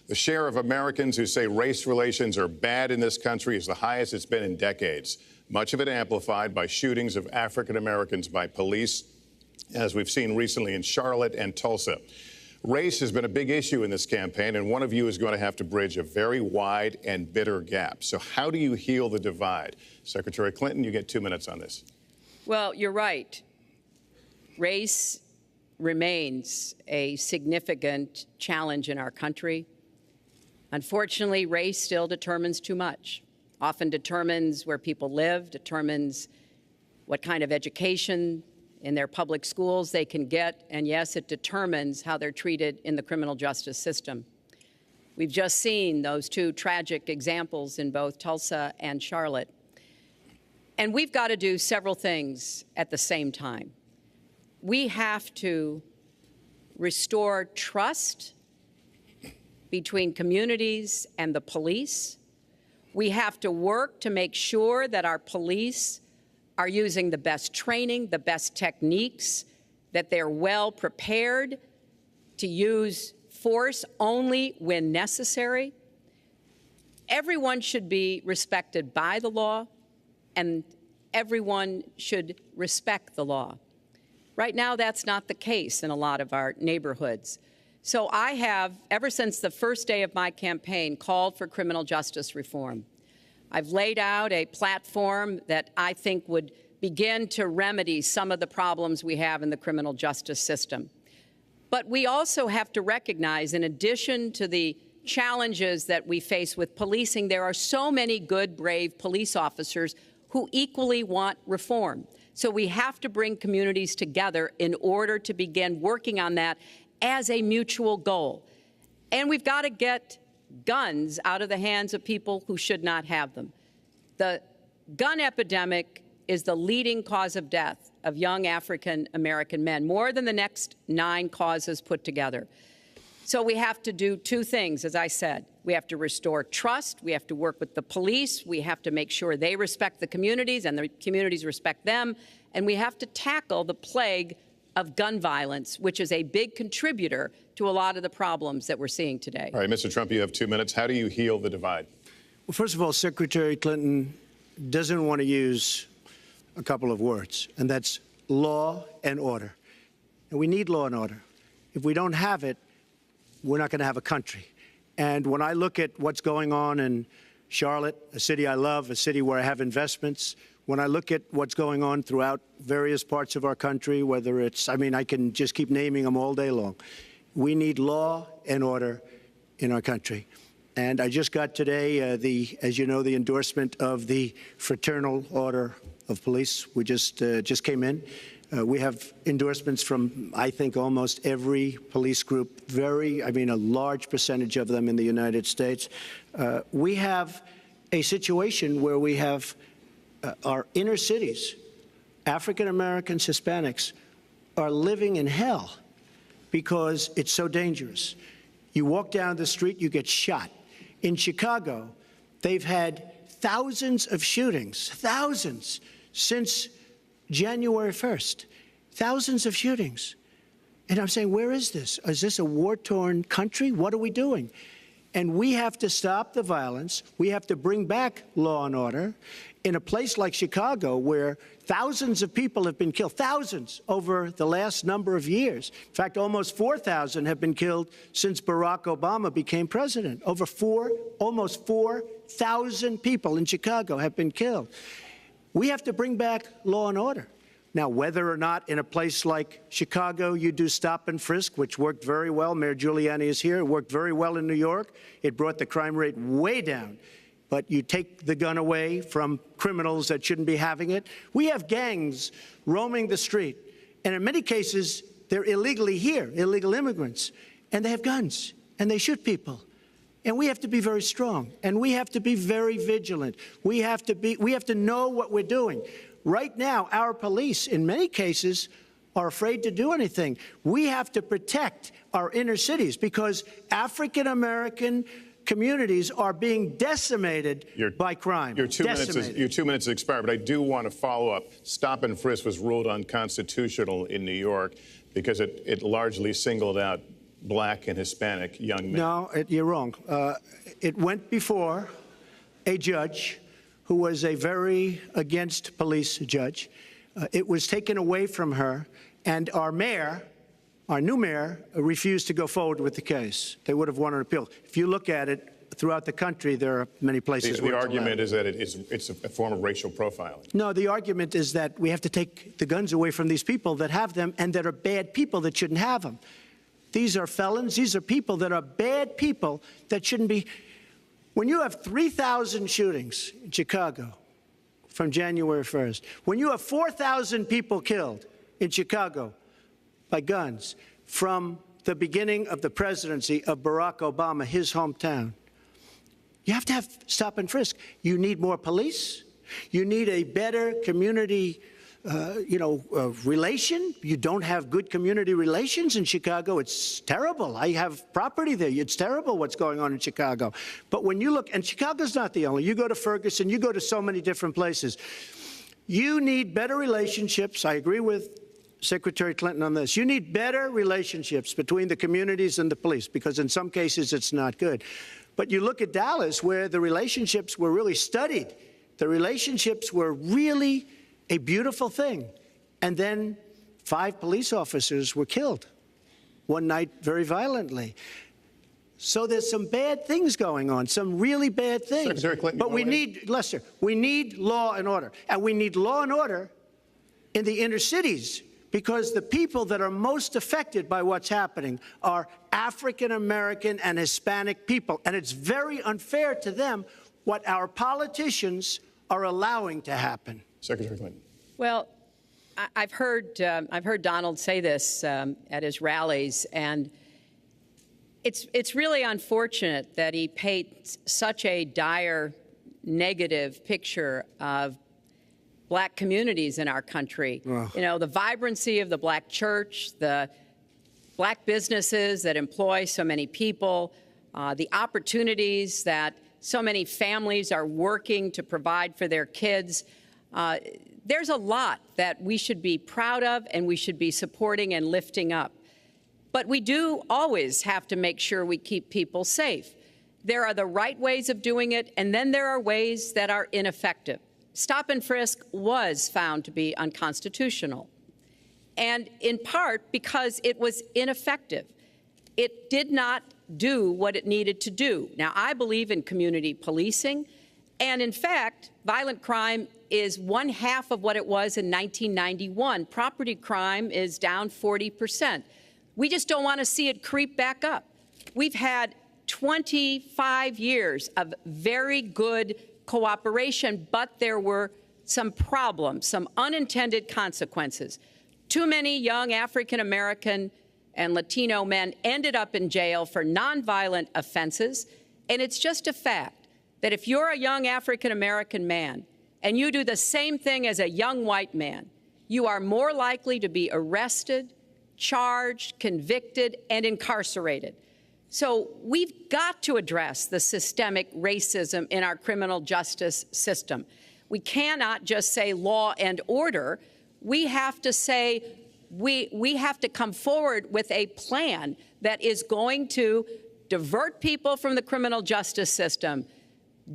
The share of Americans who say race relations are bad in this country is the highest it's been in decades, much of it amplified by shootings of African Americans by police, as we've seen recently in Charlotte and Tulsa. Race has been a big issue in this campaign, and one of you is going to have to bridge a very wide and bitter gap. So how do you heal the divide? Secretary Clinton, you get 2 minutes on this. Well, you're right. Race remains a significant challenge in our country. Unfortunately, race still determines too much, often determines where people live, determines what kind of education in their public schools they can get, and yes, it determines how they're treated in the criminal justice system. We've just seen those 2 tragic examples in both Tulsa and Charlotte. And we've got to do several things at the same time. We have to restore trust between communities and the police. We have to work to make sure that our police are using the best training, the best techniques, that they're well prepared to use force only when necessary. Everyone should be respected by the law, and everyone should respect the law. Right now, that's not the case in a lot of our neighborhoods. So I have, ever since the first day of my campaign, called for criminal justice reform. I've laid out a platform that I think would begin to remedy some of the problems we have in the criminal justice system. But we also have to recognize, in addition to the challenges that we face with policing, there are so many good, brave police officers who equally want reform. So we have to bring communities together in order to begin working on that as a mutual goal. And we've got to get guns out of the hands of people who should not have them. The gun epidemic is the leading cause of death of young African American men, more than the next 9 causes put together. So we have to do 2 things, as I said. We have to restore trust. We have to work with the police. We have to make sure they respect the communities and the communities respect them. And we have to tackle the plague of gun violence, which is a big contributor to a lot of the problems that we're seeing today. All right, Mr. Trump, you have 2 minutes. How do you heal the divide? Well, first of all, Secretary Clinton doesn't want to use a couple of words, and that's law and order. And we need law and order. If we don't have it, we're not going to have a country. And when I look at what's going on in Charlotte, a city I love, a city where I have investments, when I look at what's going on throughout various parts of our country, whether it's, I mean, I can just keep naming them all day long. We need law and order in our country. And I just got today, as you know, the endorsement of the Fraternal Order of Police. We just came in. We have endorsements from, I think, almost every police group, a large percentage of them in the United States. We have a situation where we have our inner cities, African Americans, Hispanics, are living in hell because it's so dangerous. You walk down the street, you get shot. In Chicago, they've had thousands of shootings, thousands, since January 1st. Thousands of shootings. And I'm saying, where is this? Is this a war-torn country? What are we doing? And we have to stop the violence. We have to bring back law and order. In a place like Chicago, where thousands of people have been killed, thousands over the last number of years. In fact, almost 4,000 have been killed since Barack Obama became president. Almost 4,000 people in Chicago have been killed. We have to bring back law and order. Now, whether or not in a place like Chicago you do stop and frisk, which worked very well, Mayor Giuliani is here, it worked very well in New York. It brought the crime rate way down. but you take the gun away from criminals that shouldn't be having it. We have gangs roaming the street, and in many cases, they're illegally here, illegal immigrants, and they have guns, and they shoot people. And we have to be very strong, and we have to be very vigilant. We have to know what we're doing. Right now, our police, in many cases, are afraid to do anything. We have to protect our inner cities because African-American communities are being decimated by crime. Your 2 minutes has expired, but I do want to follow up. Stop and frisk was ruled unconstitutional in New York because it largely singled out Black and Hispanic young men. No, you're wrong. It went before a judge who was a very against police judge. It was taken away from her, and our mayor, our new mayor, refused to go forward with the case. They would have won an appeal. If you look at it throughout the country, there are many places where the argument is that it's a form of racial profiling. No, the argument is that we have to take the guns away from these people that have them and that are bad people that shouldn't have them. These are felons. These are people that are bad people that shouldn't be. When you have 3,000 shootings in Chicago from January 1st, when you have 4,000 people killed in Chicago by guns from the beginning of the presidency of Barack Obama, his hometown, you have to have stop and frisk. You need more police. You need a better community relation. You don't have good community relations in Chicago. It's terrible. I have property there. It's terrible what's going on in Chicago. But when you look, and Chicago's not the only, you go to Ferguson, you go to so many different places. You need better relationships. I agree with Secretary Clinton on this. You need better relationships between the communities and the police, because in some cases it's not good. But you look at Dallas, where the relationships were really studied. The relationships were really a beautiful thing. And then 5 police officers were killed one night very violently. So there's some bad things going on, some really bad things. Secretary Clinton, but we need, Lester, we need law and order. And we need law and order in the inner cities, because the people that are most affected by what's happening are African American and Hispanic people. And it's very unfair to them what our politicians are allowing to happen. Secretary Clinton. Well, I've heard Donald say this at his rallies, and it's really unfortunate that he paints such a dire, negative picture of Black communities in our country. Oh. You know, the vibrancy of the Black church, the Black businesses that employ so many people, the opportunities that so many families are working to provide for their kids. There's a lot that we should be proud of and we should be supporting and lifting up. But we do always have to make sure we keep people safe. There are the right ways of doing it, and then there are ways that are ineffective. Stop and frisk was found to be unconstitutional, and in part because it was ineffective. It did not do what it needed to do. Now, I believe in community policing, and in fact, violent crime is 1/2 of what it was in 1991. Property crime is down 40%. We just don't want to see it creep back up. We've had 25 years of very good cooperation, but there were some problems, some unintended consequences. Too many young African American and Latino men ended up in jail for nonviolent offenses, and it's just a fact that if you're a young African American man and you do the same thing as a young white man, you are more likely to be arrested, charged, convicted, and incarcerated. So we've got to address the systemic racism in our criminal justice system. We cannot just say law and order. We have to say we have to come forward with a plan that is going to divert people from the criminal justice system,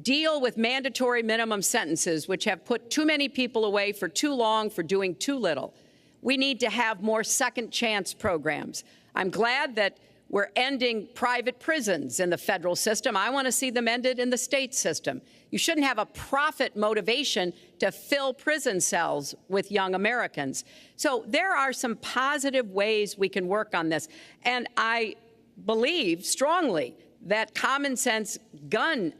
deal with mandatory minimum sentences, which have put too many people away for too long for doing too little. We need to have more second chance programs. I'm glad that we're ending private prisons in the federal system. I want to see them ended in the state system. You shouldn't have a profit motivation to fill prison cells with young Americans. So there are some positive ways we can work on this. And I believe strongly that common sense gun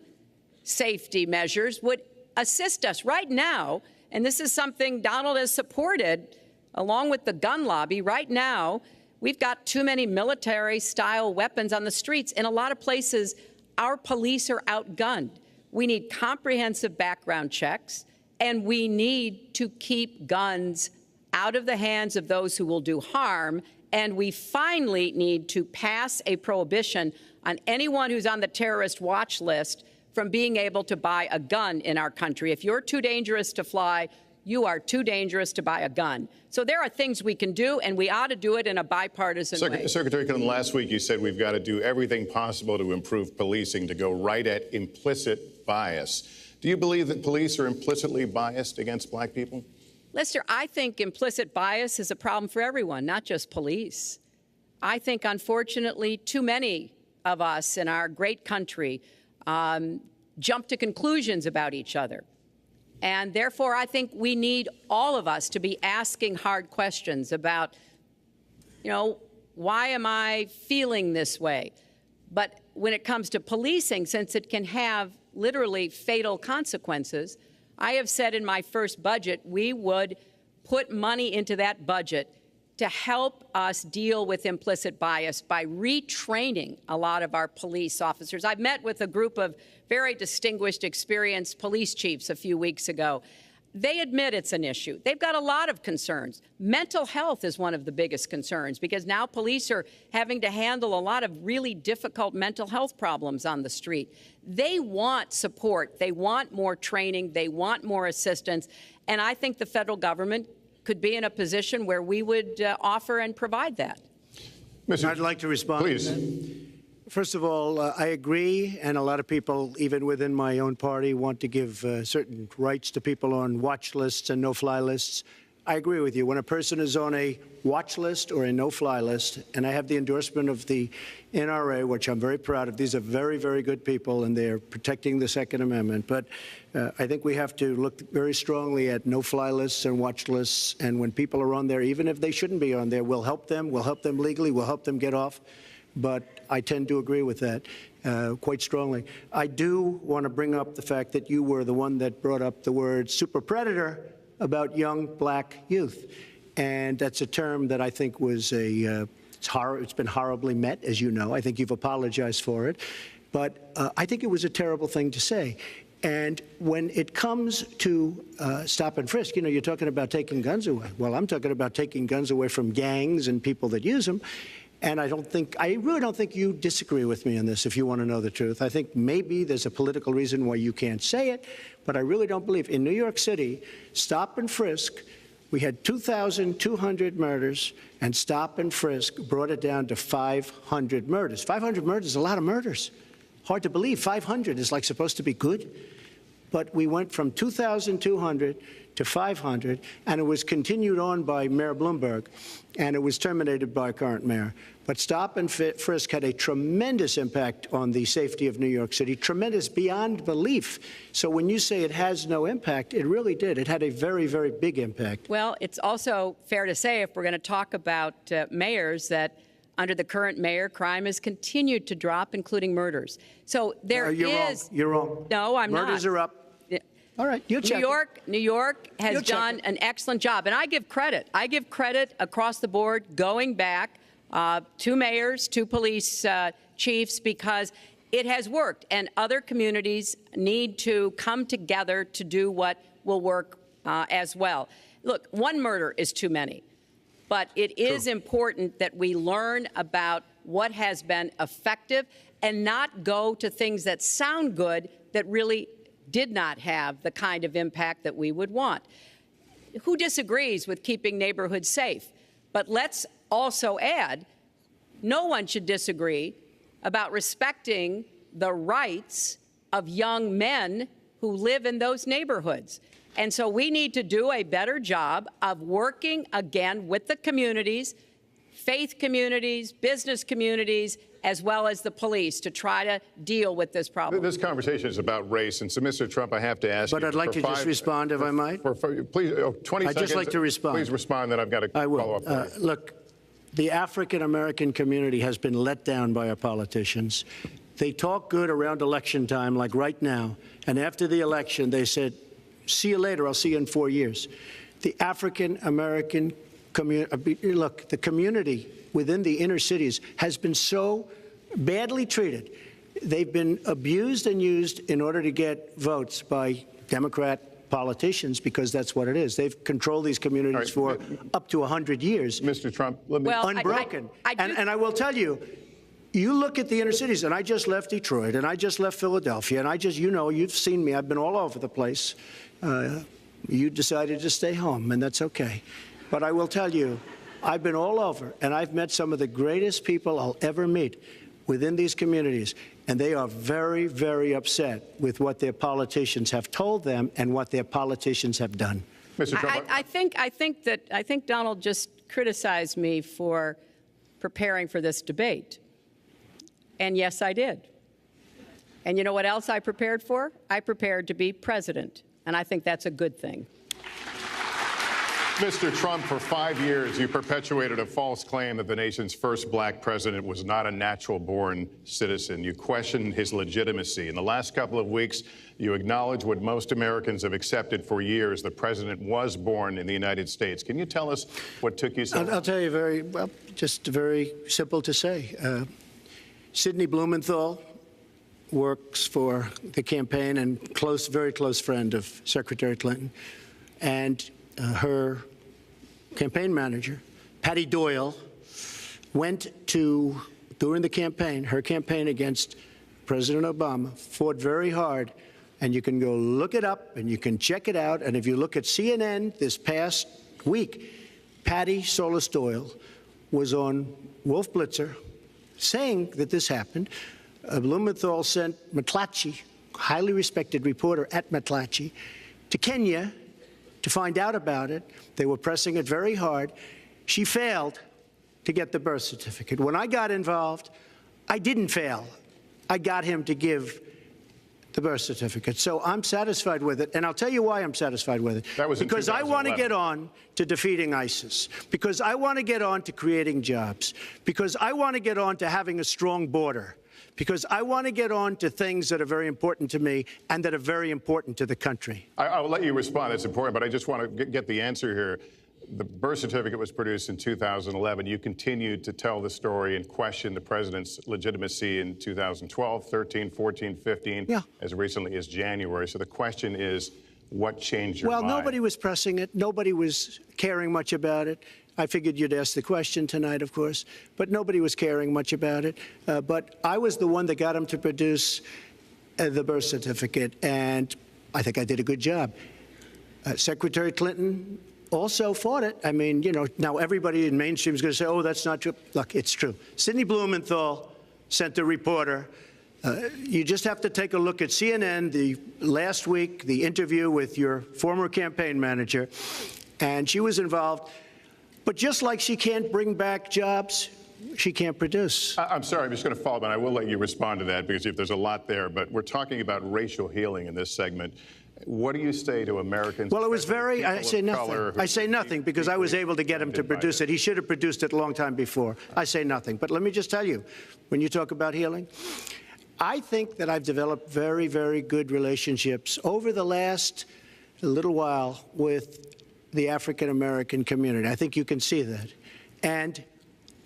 safety measures would assist us right now. And this is something Donald has supported along with the gun lobby. Right now, we've got too many military-style weapons on the streets. In a lot of places, our police are outgunned. We need comprehensive background checks, and we need to keep guns out of the hands of those who will do harm. And we finally need to pass a prohibition on anyone who's on the terrorist watch list from being able to buy a gun in our country. If you're too dangerous to fly, you are too dangerous to buy a gun. So there are things we can do, and we ought to do it in a bipartisan way. Secretary Clinton, last week you said we've got to do everything possible to improve policing, to go right at implicit bias. Do you believe that police are implicitly biased against black people? Lester, I think implicit bias is a problem for everyone, not just police. I think, unfortunately, too many of us in our great country jump to conclusions about each other. And therefore, I think we need all of us to be asking hard questions about, why am I feeling this way? But when it comes to policing, since it can have literally fatal consequences, I have said in my first budget we would put money into that budget to help us deal with implicit bias by retraining a lot of our police officers. I met with a group of very distinguished, experienced police chiefs a few weeks ago. They admit it's an issue. They've got a lot of concerns. Mental health is one of the biggest concerns because now police are having to handle a lot of really difficult mental health problems on the street. They want support. They want more training. They want more assistance. And I think the federal government could be in a position where we would offer and provide that. I'd like to respond. Please. First of all, I agree, and a lot of people, even within my own party, want to give certain rights to people on watch lists and no-fly lists. I agree with you. When a person is on a watch list or a no-fly list, and I have the endorsement of the NRA, which I'm very proud of. These are very, very good people, and they're protecting the Second Amendment. But I think we have to look very strongly at no-fly lists and watch lists. And when people are on there, even if they shouldn't be on there, we'll help them. We'll help them legally. We'll help them get off. But I tend to agree with that quite strongly. I do want to bring up the fact that you were the one that brought up the word super predator about young black youth. And that's a term that I think was it's been horribly met, as you know. I think you've apologized for it. But I think it was a terrible thing to say. And when it comes to stop and frisk, you're talking about taking guns away. Well, I'm talking about taking guns away from gangs and people that use them. And I really don't think you disagree with me on this, if you want to know the truth. I think maybe there's a political reason why you can't say it, but I really don't believe. In New York City, stop and frisk, we had 2,200 murders, and stop and frisk brought it down to 500 murders. 500 murders is a lot of murders. Hard to believe. 500 is like supposed to be good. But we went from 2,200 to 500, and it was continued on by Mayor Bloomberg, and it was terminated by current mayor. But stop and frisk had a tremendous impact on the safety of New York City, tremendous beyond belief. So when you say it has no impact, it really did. It had a very, very big impact. Well, it's also fair to say, if we're going to talk about mayors, that under the current mayor, crime has continued to drop, including murders. So there you're is. Wrong. You're wrong. No, I'm not. Murders are up. All right, you check. New York has done an excellent job, and I give credit. I give credit across the board, going back to mayors, to police chiefs, because it has worked, and other communities need to come together to do what will work as well. Look, one murder is too many, but it is important that we learn about what has been effective and not go to things that sound good that really did not have the kind of impact that we would want. Who disagrees with keeping neighborhoods safe? But let's also add, no one should disagree about respecting the rights of young men who live in those neighborhoods. And so we need to do a better job of working, again, with the communities, faith communities, business communities, as well as the police, to try to deal with this problem. This conversation is about race, and so, Mr. Trump, I have to ask you. But I'd like to just respond, if I might. Please, 20 seconds. I'd just like to respond. Please respond, then I've got to follow up. Look, the African-American community has been let down by our politicians. They talk good around election time, like right now. And after the election, they said, see you later, I'll see you in 4 years. The African-American community, look, the community within the inner cities has been so badly treated. They've been abused and used in order to get votes by Democrat politicians, because that's what it is. They've controlled these communities for up to 100 years. Mr. Trump, let me... Well, unbroken. And I will tell you, you look at the inner cities, and I just left Detroit, and I just left Philadelphia, and I just, you know, you've seen me. I've been all over the place. You decided to stay home, and that's okay. But I will tell you, I've been all over, and I've met some of the greatest people I'll ever meet within these communities, and they are very, very upset with what their politicians have told them and what their politicians have done. Mr. Trump, I think Donald just criticized me for preparing for this debate. And yes, I did. And you know what else I prepared for? I prepared to be president. And I think that's a good thing. Mr. Trump, for 5 years, you perpetuated a false claim that the nation's first black president was not a natural-born citizen. You questioned his legitimacy. In the last couple of weeks, you acknowledged what most Americans have accepted for years: the president was born in the United States. Can you tell us what took you so long? I'll tell you just very simple to say. Sidney Blumenthal works for the campaign and very close friend of Secretary Clinton. And her campaign manager, Patty Doyle, went to, during the campaign, her campaign against President Obama, fought very hard. And you can go look it up and you can check it out. And if you look at CNN this past week, Patty Solis Doyle was on Wolf Blitzer saying that this happened. Blumenthal sent McClatchy, highly respected reporter at McClatchy, to Kenya to find out about it. They were pressing it very hard. She failed to get the birth certificate. When I got involved, I didn't fail. I got him to give the birth certificate. So I'm satisfied with it, and I'll tell you why I'm satisfied with it. That was in because I want to 2011. get on to defeating ISIS, because I want to get on to creating jobs, because I want to get on to having a strong border, because I want to get on to things that are very important to me and that are very important to the country. I'll let you respond. That's important, but I just want to get the answer here. The birth certificate was produced in 2011. You continued to tell the story and question the president's legitimacy in 2012, 13, 14, 15, as recently as January. So the question is, what changed your mind? Well, nobody was pressing it. Nobody was caring much about it. I figured you'd ask the question tonight, of course, but nobody was caring much about it. But I was the one that got him to produce the birth certificate, and I think I did a good job. Secretary Clinton also fought it. I mean, you know, now everybody in mainstream is going to say, oh, that's not true. Look, it's true. Sidney Blumenthal sent a reporter. You just have to take a look at CNN last week, the interview with your former campaign manager, and she was involved. But just like she can't bring back jobs, she can't produce. I'm sorry, I'm just going to follow up, and I will let you respond to that, because if there's a lot there. But we're talking about racial healing in this segment. What do you say to Americans? Well, it was very, I say nothing. I say nothing because I was able to get him to produce it. He should have produced it a long time before. I say nothing. But let me just tell you, when you talk about healing, I think that I've developed very, very good relationships over the last little while with the African-American community. I think you can see that. And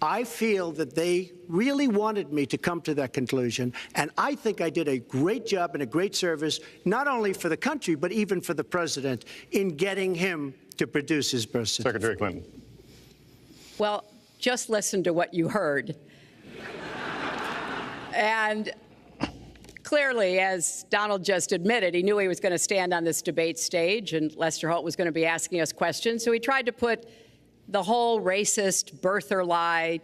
I feel that they really wanted me to come to that conclusion, and I think I did a great job and a great service, not only for the country, but even for the president, in getting him to produce his birth certificate. Secretary Clinton. Well, just listen to what you heard. And clearly, as Donald just admitted, he knew he was going to stand on this debate stage and Lester Holt was going to be asking us questions, so he tried to put the whole racist birther lie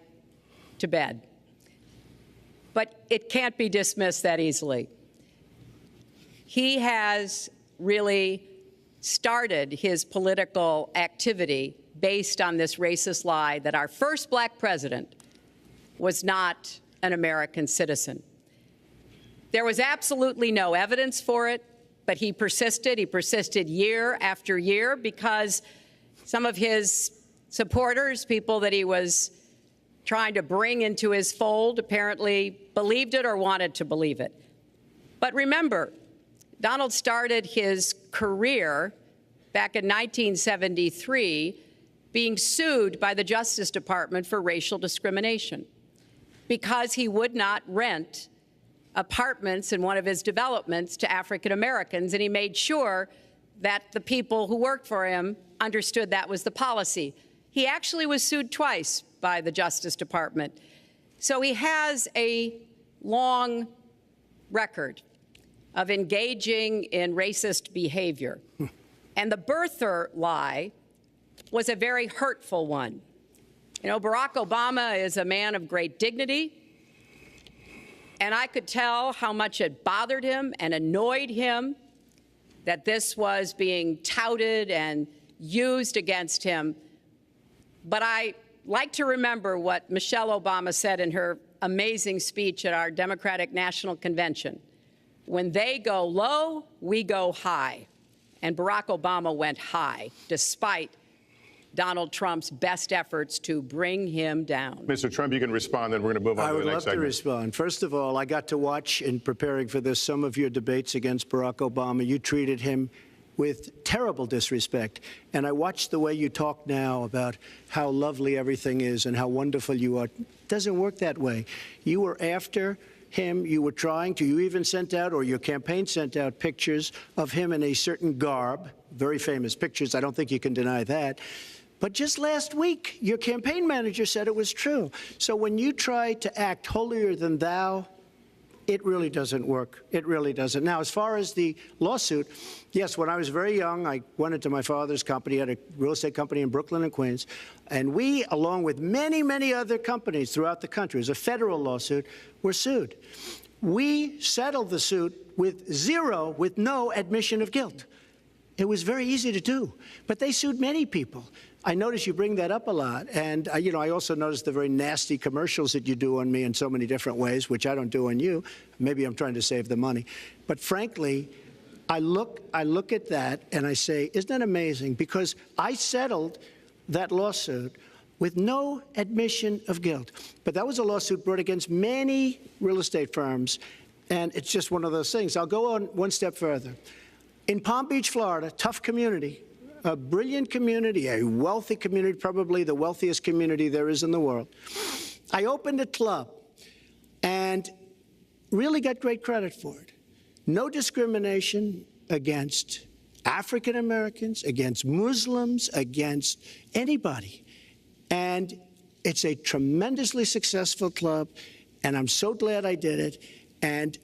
to bed. But it can't be dismissed that easily. He has really started his political activity based on this racist lie that our first black president was not an American citizen. There was absolutely no evidence for it, but he persisted. He persisted year after year because some of his supporters, people that he was trying to bring into his fold, apparently believed it or wanted to believe it. But remember, Donald started his career back in 1973 being sued by the Justice Department for racial discrimination because he would not rent apartments in one of his developments to African Americans, and he made sure that the people who worked for him understood that was the policy. He actually was sued twice by the Justice Department. So he has a long record of engaging in racist behavior. And the birther lie was a very hurtful one. You know, Barack Obama is a man of great dignity, and I could tell how much it bothered him and annoyed him that this was being touted and used against him. But I like to remember what Michelle Obama said in her amazing speech at our Democratic National Convention. When they go low, we go high. And Barack Obama went high, despite Donald Trump's best efforts to bring him down. Mr. Trump, you can respond, then we're going to move on to the next segment. I would love to respond. First of all, I got to watch, in preparing for this, some of your debates against Barack Obama. You treated him with terrible disrespect. And I watched the way you talk now about how lovely everything is and how wonderful you are. It doesn't work that way. You were after him. You were trying to. You even sent out, or your campaign sent out, pictures of him in a certain garb, very famous pictures. I don't think you can deny that. But just last week, your campaign manager said it was true. So when you try to act holier than thou, it really doesn't work. It really doesn't. Now, as far as the lawsuit, yes, when I was very young, I went into my father's company, had a real estate company in Brooklyn and Queens, and we, along with many, many other companies throughout the country, it was a federal lawsuit, were sued. We settled the suit with no admission of guilt. It was very easy to do, but they sued many people. I notice you bring that up a lot, and I also notice the very nasty commercials that you do on me in so many different ways, which I don't do on you. Maybe I'm trying to save the money. But frankly, I look at that and I say, isn't that amazing? Because I settled that lawsuit with no admission of guilt. But that was a lawsuit brought against many real estate firms, and it's just one of those things. I'll go on one step further. In Palm Beach, Florida, tough community, a brilliant community, a wealthy community, probably the wealthiest community there is in the world. I opened a club and really got great credit for it. No discrimination against African Americans, against Muslims, against anybody. And it's a tremendously successful club, and I'm so glad I did it. And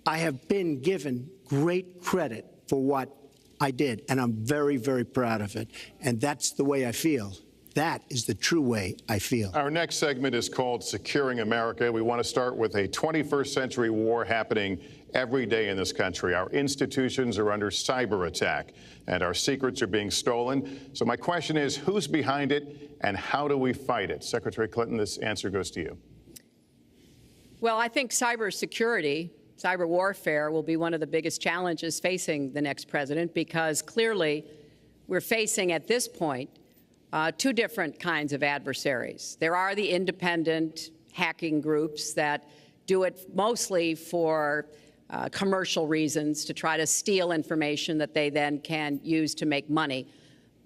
I have been given great credit for what I did, and I'm very, very proud of it. And that's the way I feel. That is the true way I feel. Our next segment is called Securing America. We want to start with a 21st century war happening every day in this country. Our institutions are under cyber attack, and our secrets are being stolen. So my question is, who's behind it, and how do we fight it? Secretary Clinton, this answer goes to you. Well, I think cybersecurity, cyber warfare will be one of the biggest challenges facing the next president, because clearly we're facing at this point two different kinds of adversaries. There are the independent hacking groups that do it mostly for commercial reasons, to try to steal information that they then can use to make money.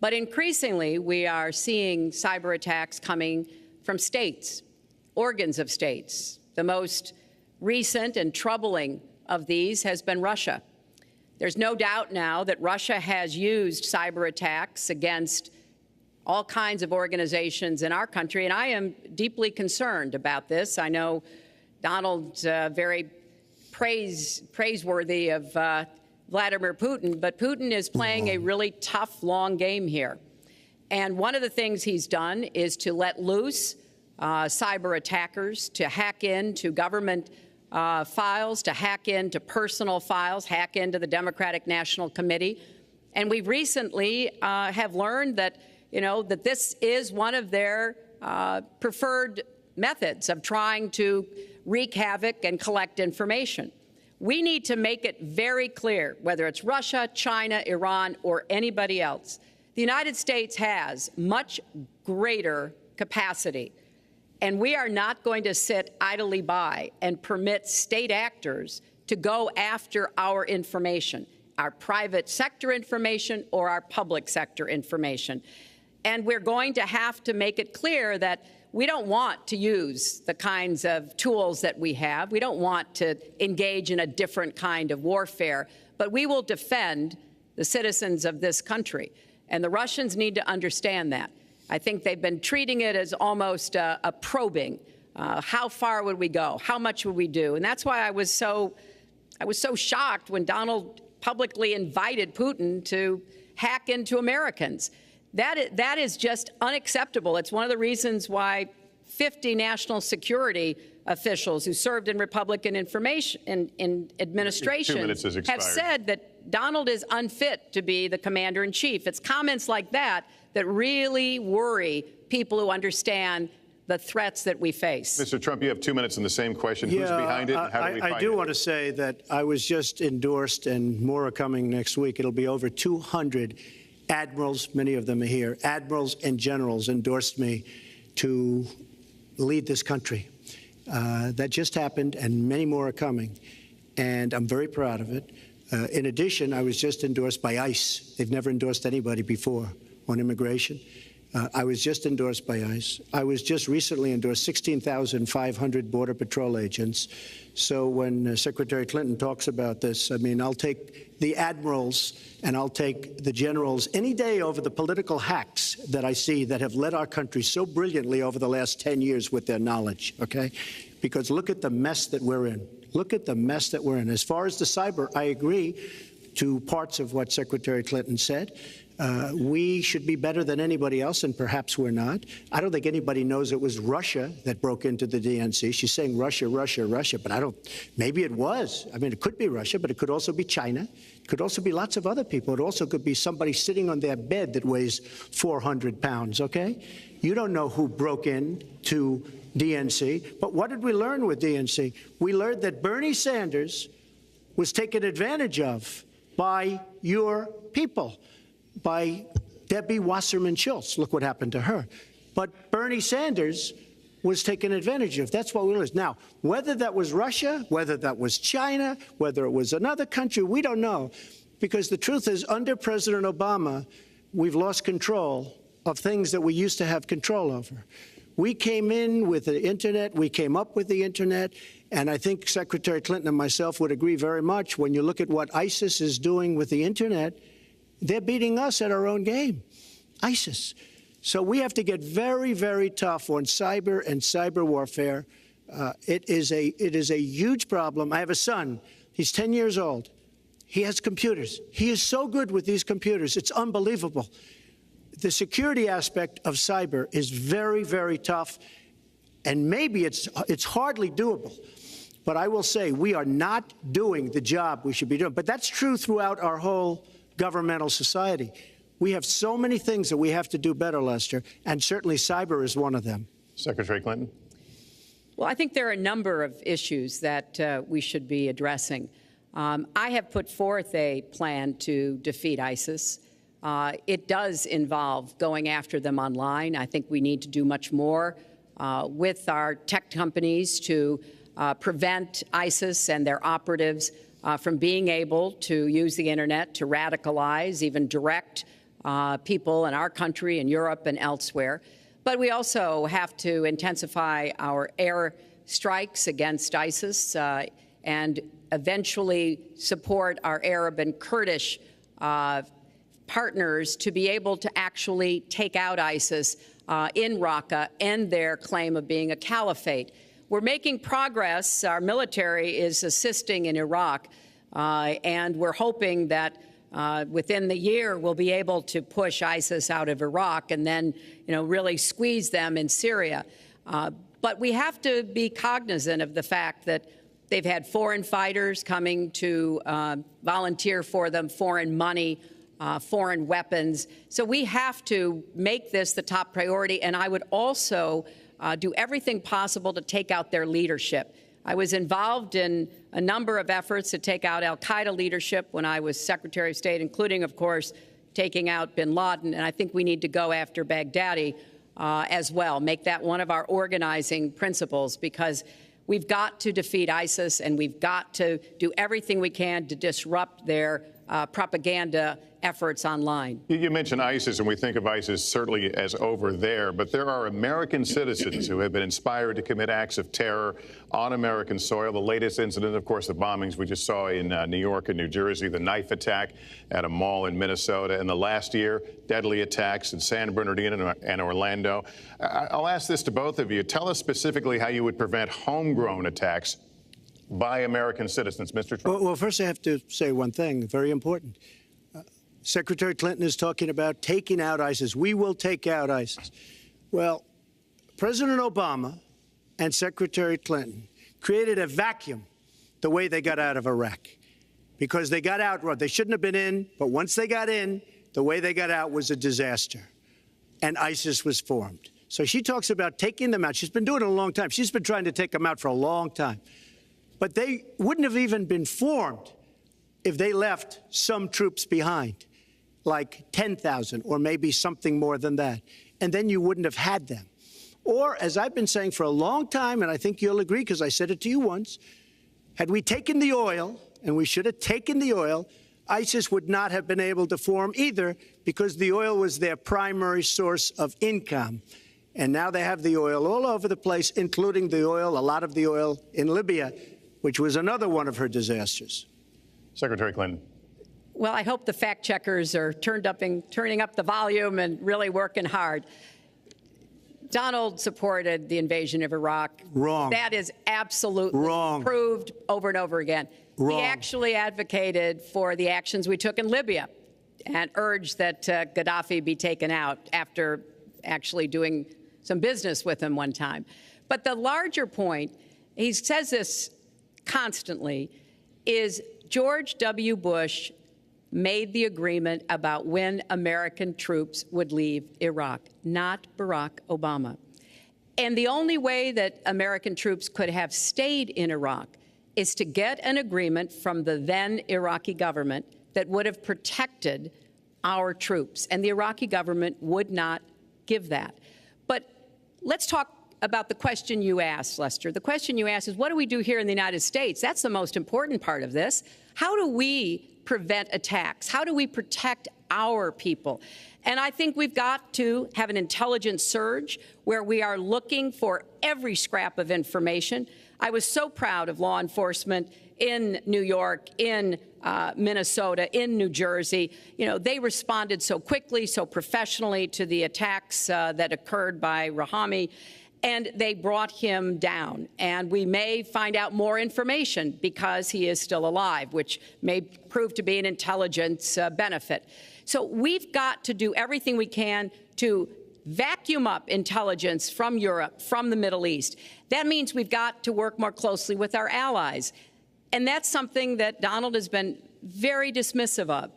But increasingly, we are seeing cyber attacks coming from states, organs of states. The most recent and troubling of these has been Russia. There's no doubt now that Russia has used cyber attacks against all kinds of organizations in our country, and I am deeply concerned about this. I know Donald's very praiseworthy of Vladimir Putin, but Putin is playing a really tough, long game here. And one of the things he's done is to let loose cyber attackers to hack into government files, to hack into personal files, hack into the Democratic National Committee. And we recently have learned that, that this is one of their preferred methods of trying to wreak havoc and collect information. We need to make it very clear, whether it's Russia, China, Iran, or anybody else, the United States has much greater capacity And we are not going to sit idly by and permit state actors to go after our information, our private sector information or our public sector information. And we're going to have to make it clear that we don't want to use the kinds of tools that we have. We don't want to engage in a different kind of warfare, but we will defend the citizens of this country. And the Russians need to understand that. I think they've been treating it as almost a probing. How far would we go? How much would we do? And that's why I was so shocked when Donald publicly invited Putin to hack into Americans. That is just unacceptable. It's one of the reasons why 50 national security officials who served in Republican administration have said that Donald is unfit to be the commander-in-chief. It's comments like that that really worry people who understand the threats that we face. Mr. Trump, you have 2 minutes on the same question. Who's behind it, and how do we find it? I do want to say that I was just endorsed, and more are coming next week. It'll be over 200 admirals, many of them are here, admirals and generals endorsed me to lead this country. That just happened, and many more are coming, and I'm very proud of it. In addition, I was just endorsed by ICE. They've never endorsed anybody before on immigration. I was just endorsed by ICE. I was just recently endorsed 16,500 Border Patrol agents. So when Secretary Clinton talks about this, I mean, I'll take the admirals and I'll take the generals any day over the political hacks that I see that have led our country so brilliantly over the last 10 years with their knowledge, okay? Because look at the mess that we're in. Look at the mess that we're in. As far as the cyber, I agree to parts of what Secretary Clinton said. We should be better than anybody else, and perhaps we're not. I don't think anybody knows it was Russia that broke into the DNC. She's saying Russia, Russia, Russia, but maybe it was. I mean, it could be Russia, but it could also be China. It could also be lots of other people. It also could be somebody sitting on their bed that weighs 400 pounds, okay? You don't know who broke in to DNC. But what did we learn with DNC? We learned that Bernie Sanders was taken advantage of by your people, by Debbie Wasserman Schultz. Look what happened to her. But Bernie Sanders was taken advantage of. That's what we learned. Now, whether that was Russia, whether that was China, whether it was another country, we don't know. Because the truth is, under President Obama, we've lost control of things that we used to have control over. We came in with the Internet. We came up with the Internet. And I think Secretary Clinton and myself would agree very much when you look at what ISIS is doing with the Internet. They're beating us at our own game, ISIS. So we have to get very, very tough on cyber and cyber warfare. It is a huge problem. I have a son. He's 10 years old. He has computers. He is so good with these computers. It's unbelievable. The security aspect of cyber is very, very tough, and maybe it's hardly doable. But I will say we are not doing the job we should be doing. But that's true throughout our whole governmental society. We have so many things that we have to do better, Lester, and certainly cyber is one of them. Secretary Clinton. Well, I think there are a number of issues that we should be addressing. I have put forth a plan to defeat ISIS. It does involve going after them online. I think we need to do much more with our tech companies to prevent ISIS and their operatives from being able to use the Internet to radicalize, even direct people in our country and Europe and elsewhere. But we also have to intensify our air strikes against ISIS and eventually support our Arab and Kurdish partners to be able to actually take out ISIS in Raqqa and their claim of being a caliphate. We're making progress. Our military is assisting in Iraq, and we're hoping that within the year we'll be able to push ISIS out of Iraq and then, really squeeze them in Syria. But we have to be cognizant of the fact that they've had foreign fighters coming to volunteer for them, foreign money, foreign weapons. So we have to make this the top priority, and I would also do everything possible to take out their leadership. I was involved in a number of efforts to take out al-Qaeda leadership when I was Secretary of State, including, of course, taking out bin Laden. And I think we need to go after Baghdadi as well. Make that one of our organizing principles, because we've got to defeat ISIS, and we've got to do everything we can to disrupt their propaganda efforts online. You mentioned ISIS, and we think of ISIS certainly as over there, but there are American citizens who have been inspired to commit acts of terror on American soil. The latest incident, of course, the bombings we just saw in New York and New Jersey, the knife attack at a mall in Minnesota, and the last year, deadly attacks in San Bernardino and Orlando. I'll ask this to both of you. Tell us specifically how you would prevent homegrown attacks by American citizens, Mr. Trump. Well, first I have to say one thing, very important. Secretary Clinton is talking about taking out ISIS. We will take out ISIS. Well, President Obama and Secretary Clinton created a vacuum the way they got out of Iraq, because they got out, they shouldn't have been in, but once they got in, the way they got out was a disaster, and ISIS was formed. So she talks about taking them out. She's been doing it a long time. She's been trying to take them out for a long time. But they wouldn't have even been formed if they left some troops behind, like 10,000 or maybe something more than that. And then you wouldn't have had them. Or, as I've been saying for a long time, and I think you'll agree because I said it to you once, had we taken the oil, and we should have taken the oil, ISIS would not have been able to form either, because the oil was their primary source of income. And now they have the oil all over the place, including the oil, a lot of the oil in Libya, which was another one of her disasters. Secretary Clinton. Well, I hope the fact checkers are turning up the volume and really working hard. Donald supported the invasion of Iraq. Wrong. That is absolutely wrong. Proved over and over again. Wrong. He actually advocated for the actions we took in Libya and urged that Gaddafi be taken out after actually doing some business with him one time. But the larger point, he says this constantly, is George W. Bush made the agreement about when American troops would leave Iraq, not Barack Obama. And the only way that American troops could have stayed in Iraq is to get an agreement from the then Iraqi government that would have protected our troops. And the Iraqi government would not give that. But let's talk about the question you asked, Lester. The question you asked is, what do we do here in the United States? That's the most important part of this. How do we prevent attacks? How do we protect our people? And I think we've got to have an intelligence surge where we are looking for every scrap of information. I was so proud of law enforcement in New York, in Minnesota, in New Jersey. You know, they responded so quickly, so professionally to the attacks that occurred by Rahami, and they brought him down. And we may find out more information because he is still alive, which may prove to be an intelligence benefit. So we've got to do everything we can to vacuum up intelligence from Europe, from the Middle East. That means we've got to work more closely with our allies. And that's something that Donald has been very dismissive of.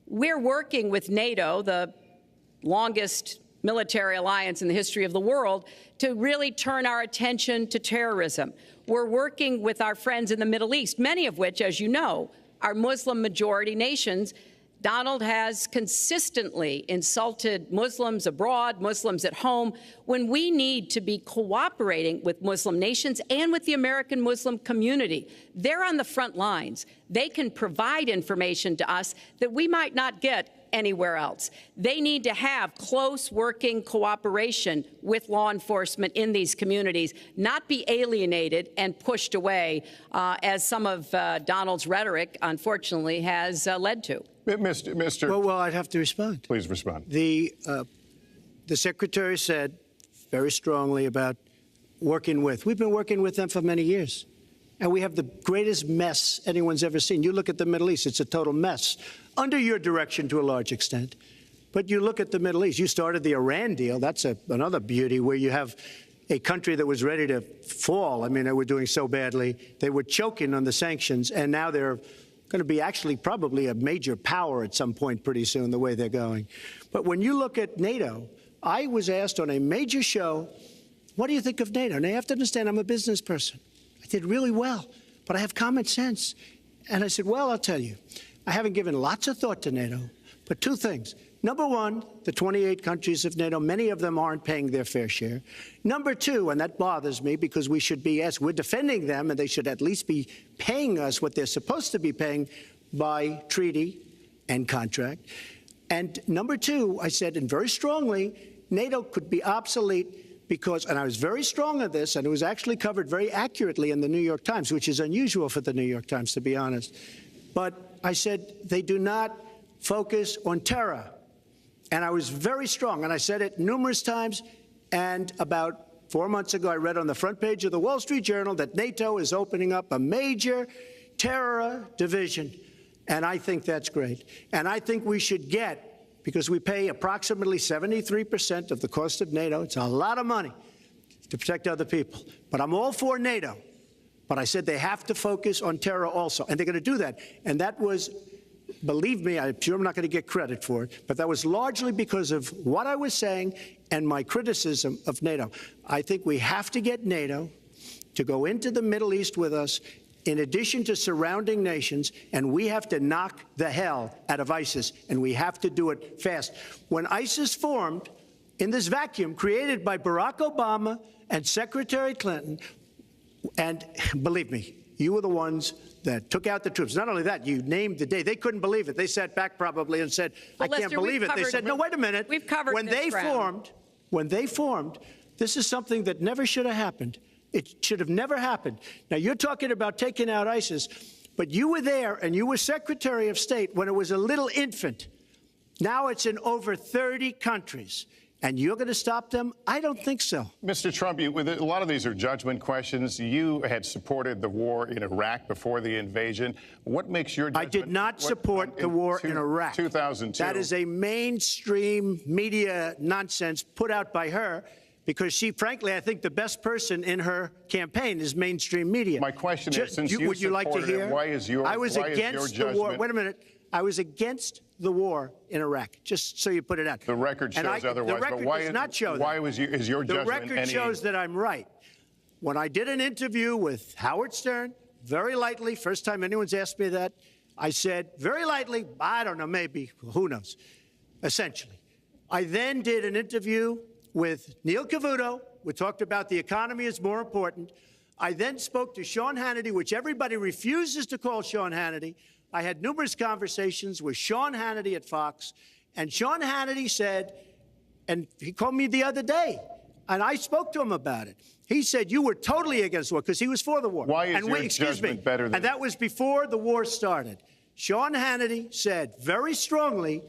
We're working with NATO, the longest military alliance in the history of the world, to really turn our attention to terrorism. We're working with our friends in the Middle East, many of which, as you know, are Muslim-majority nations. Donald has consistently insulted Muslims abroad, Muslims at home, when we need to be cooperating with Muslim nations and with the American Muslim community. They're on the front lines. They can provide information to us that we might not get anywhere else. They need to have close working cooperation with law enforcement in these communities, not be alienated and pushed away, as some of Donald's rhetoric, unfortunately, has led to. Mr. Well, I'd have to respond. Please respond. The Secretary said very strongly about working with. We've been working with them for many years. And we have the greatest mess anyone's ever seen. You look at the Middle East, it's a total mess, under your direction to a large extent. But you look at the Middle East. You started the Iran deal. That's another beauty, where you have a country that was ready to fall. I mean, they were doing so badly. They were choking on the sanctions, and now they're going to be actually probably a major power at some point pretty soon, the way they're going. But when you look at NATO, I was asked on a major show, what do you think of NATO? And you have to understand, I'm a business person. I did really well, but I have common sense. And I said, well, I'll tell you, I haven't given lots of thought to NATO, but two things. Number one, the 28 countries of NATO, many of them aren't paying their fair share. Number two, and that bothers me because we should be, yes, we're defending them, and they should at least be paying us what they're supposed to be paying by treaty and contract. And number two, I said, and very strongly, NATO could be obsolete because, and I was very strong on this, and it was actually covered very accurately in the New York Times, which is unusual for the New York Times, to be honest. But I said, they do not focus on terror. And I was very strong, and I said it numerous times. And about 4 months ago, I read on the front page of the Wall Street Journal that NATO is opening up a major terror division. And I think that's great. And I think we should get, because we pay approximately 73% of the cost of NATO. It's a lot of money to protect other people. But I'm all for NATO. But I said they have to focus on terror also. And they're going to do that. And that was, believe me, I'm sure I'm not going to get credit for it, but that was largely because of what I was saying and my criticism of NATO. I think we have to get NATO to go into the Middle East with us in addition to surrounding nations, and we have to knock the hell out of ISIS, and we have to do it fast. When ISIS formed in this vacuum created by Barack Obama and Secretary Clinton, and believe me, you were the ones that took out the troops. Not only that, you named the day. They couldn't believe it. They sat back probably and said, I can't believe it. They said, no, wait a minute. We've covered when they formed, this is something that never should have happened. It should have never happened. Now, you're talking about taking out ISIS, but you were there and you were Secretary of State when it was a little infant. Now it's in over 30 countries. And you're going to stop them? I don't think so. Mr. Trump, a lot of these are judgment questions. You had supported the war in Iraq before the invasion. What makes your judgment? I did not support the war in Iraq. 2002. That is a mainstream media nonsense put out by her because she, frankly, I think the best person in her campaign is mainstream media. My question is, since you would you like to hear? Why is your the war. Wait a minute. I was against the war in Iraq, just so you put it out. The record shows otherwise. The record does not show that. Why is your judgment The record shows that I'm right. When I did an interview with Howard Stern, very lightly, first time anyone's asked me that, I said, very lightly, I don't know, maybe, who knows, essentially. I then did an interview with Neil Cavuto. We talked about the economy is more important. I then spoke to Sean Hannity, which everybody refuses to call Sean Hannity. I had numerous conversations with Sean Hannity at Fox, and Sean Hannity said, and he called me the other day, and I spoke to him about it. He said, you were totally against the war, because he was for the war. Why is your judgment better than... And that was before the war started. Sean Hannity said very strongly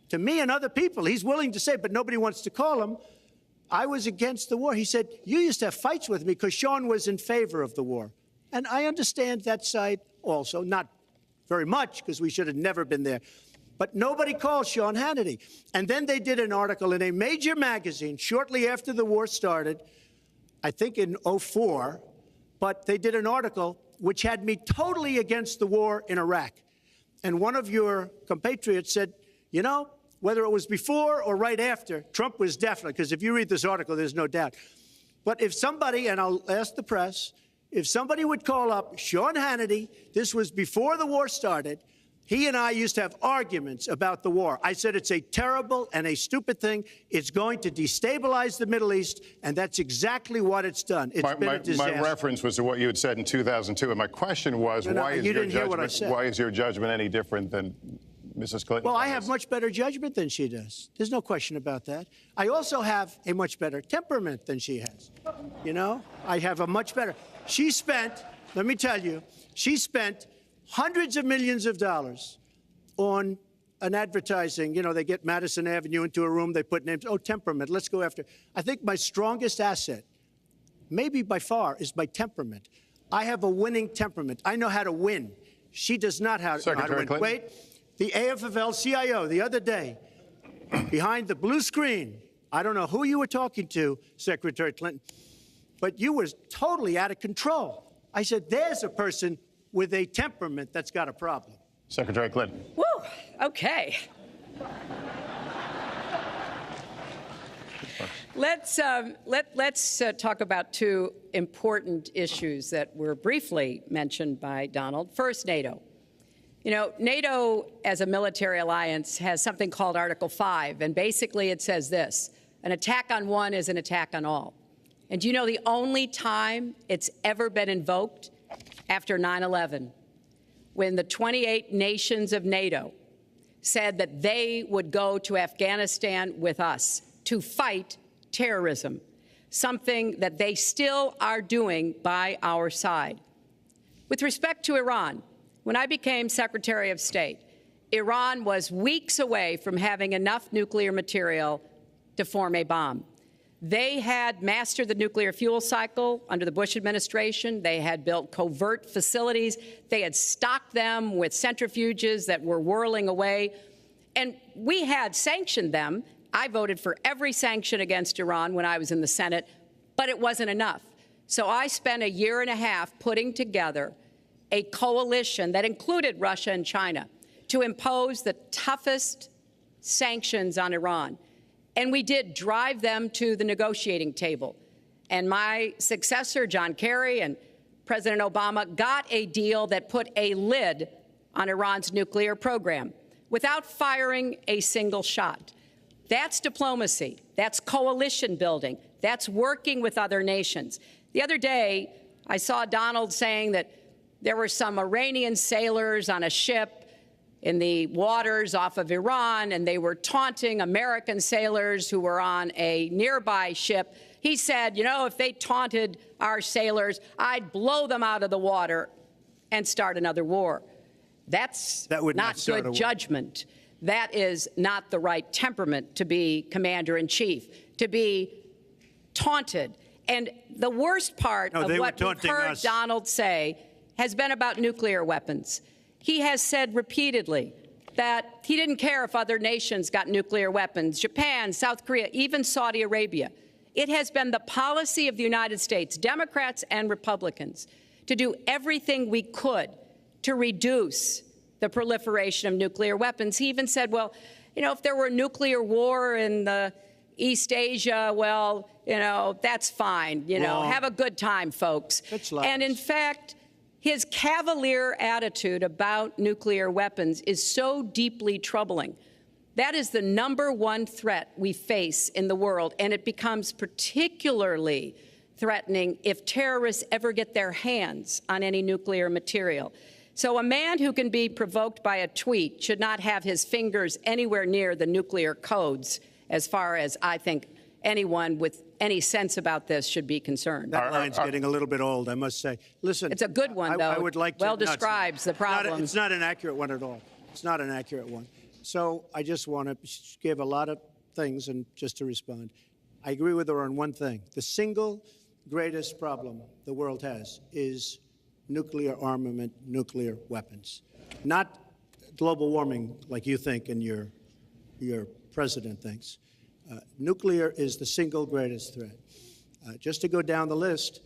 to me and other people, he's willing to say, but nobody wants to call him, I was against the war. He said, you used to have fights with me because Sean was in favor of the war. And I understand that side also, not very much, because we should have never been there. But nobody called Sean Hannity. And then they did an article in a major magazine shortly after the war started, I think in 2004, but they did an article which had me totally against the war in Iraq. And one of your compatriots said, you know, whether it was before or right after, Trump was definitely, because if you read this article, there's no doubt. But if somebody, and I'll ask the press, if somebody would call up Sean Hannity, this was before the war started, he and I used to have arguments about the war. I said it's a terrible and a stupid thing. It's going to destabilize the Middle East, and that's exactly what it's done. It's been a disaster. My reference was to what you had said in 2002, and my question was, why is your judgment any different than Mrs. Clinton? Well, I have much better judgment than she does. There's no question about that. I also have a much better temperament than she has. You know, I have a much better... She spent, let me tell you, she spent hundreds of millions of dollars on an advertising. You know, they get Madison Avenue into a room, they put names. Oh, temperament, let's go after. I think my strongest asset, maybe by far, is my temperament. I have a winning temperament. I know how to win. She does not know how to win. Clinton. Wait, the AFL-CIO the other day, behind the blue screen, I don't know who you were talking to, Secretary Clinton, but you were totally out of control. I said, there's a person with a temperament that's got a problem. Secretary Clinton. Woo, okay. Let's talk about two important issues that were briefly mentioned by Donald. First, NATO. You know, NATO, as a military alliance, has something called Article 5, and basically it says this: an attack on one is an attack on all. And do you know the only time it's ever been invoked? After 9/11, when the 28 nations of NATO said that they would go to Afghanistan with us to fight terrorism, something that they still are doing by our side. With respect to Iran, when I became Secretary of State, Iran was weeks away from having enough nuclear material to form a bomb. They had mastered the nuclear fuel cycle under the Bush administration. They had built covert facilities. They had stocked them with centrifuges that were whirling away. And we had sanctioned them. I voted for every sanction against Iran when I was in the Senate, but it wasn't enough. So I spent a year and a half putting together a coalition that included Russia and China to impose the toughest sanctions on Iran. And we did drive them to the negotiating table. And my successor, John Kerry, and President Obama got a deal that put a lid on Iran's nuclear program without firing a single shot. That's diplomacy. That's coalition building. That's working with other nations. The other day, I saw Donald saying that there were some Iranian sailors on a ship in the waters off of Iran, and they were taunting American sailors who were on a nearby ship. He said, you know, if they taunted our sailors, I'd blow them out of the water and start another war. That would not good judgment. That is not the right temperament to be commander-in-chief, to be taunted. And the worst part of what we've heard Donald say has been about nuclear weapons. He has said repeatedly that he didn't care if other nations got nuclear weapons, Japan, South Korea, even Saudi Arabia. It has been the policy of the United States, Democrats and Republicans, to do everything we could to reduce the proliferation of nuclear weapons. He even said, well, you know, if there were a nuclear war in the East Asia, well, you know, that's fine. You know, have a good time, folks. And in fact, his cavalier attitude about nuclear weapons is so deeply troubling. That is the #1 threat we face in the world, and it becomes particularly threatening if terrorists ever get their hands on any nuclear material. So a man who can be provoked by a tweet should not have his fingers anywhere near the nuclear codes, as far as I think anyone with any sense about this should be concerned. That line's getting a little bit old, I must say. Listen, it's a good one, though. I would like to, well describes the problem. It's not an accurate one at all. It's not an accurate one. So I just want to give a lot of things and just to respond. I agree with her on one thing. The single greatest problem the world has is nuclear armament, nuclear weapons. Not global warming like you think and your president thinks. Nuclear is the single greatest threat. Just to go down the list,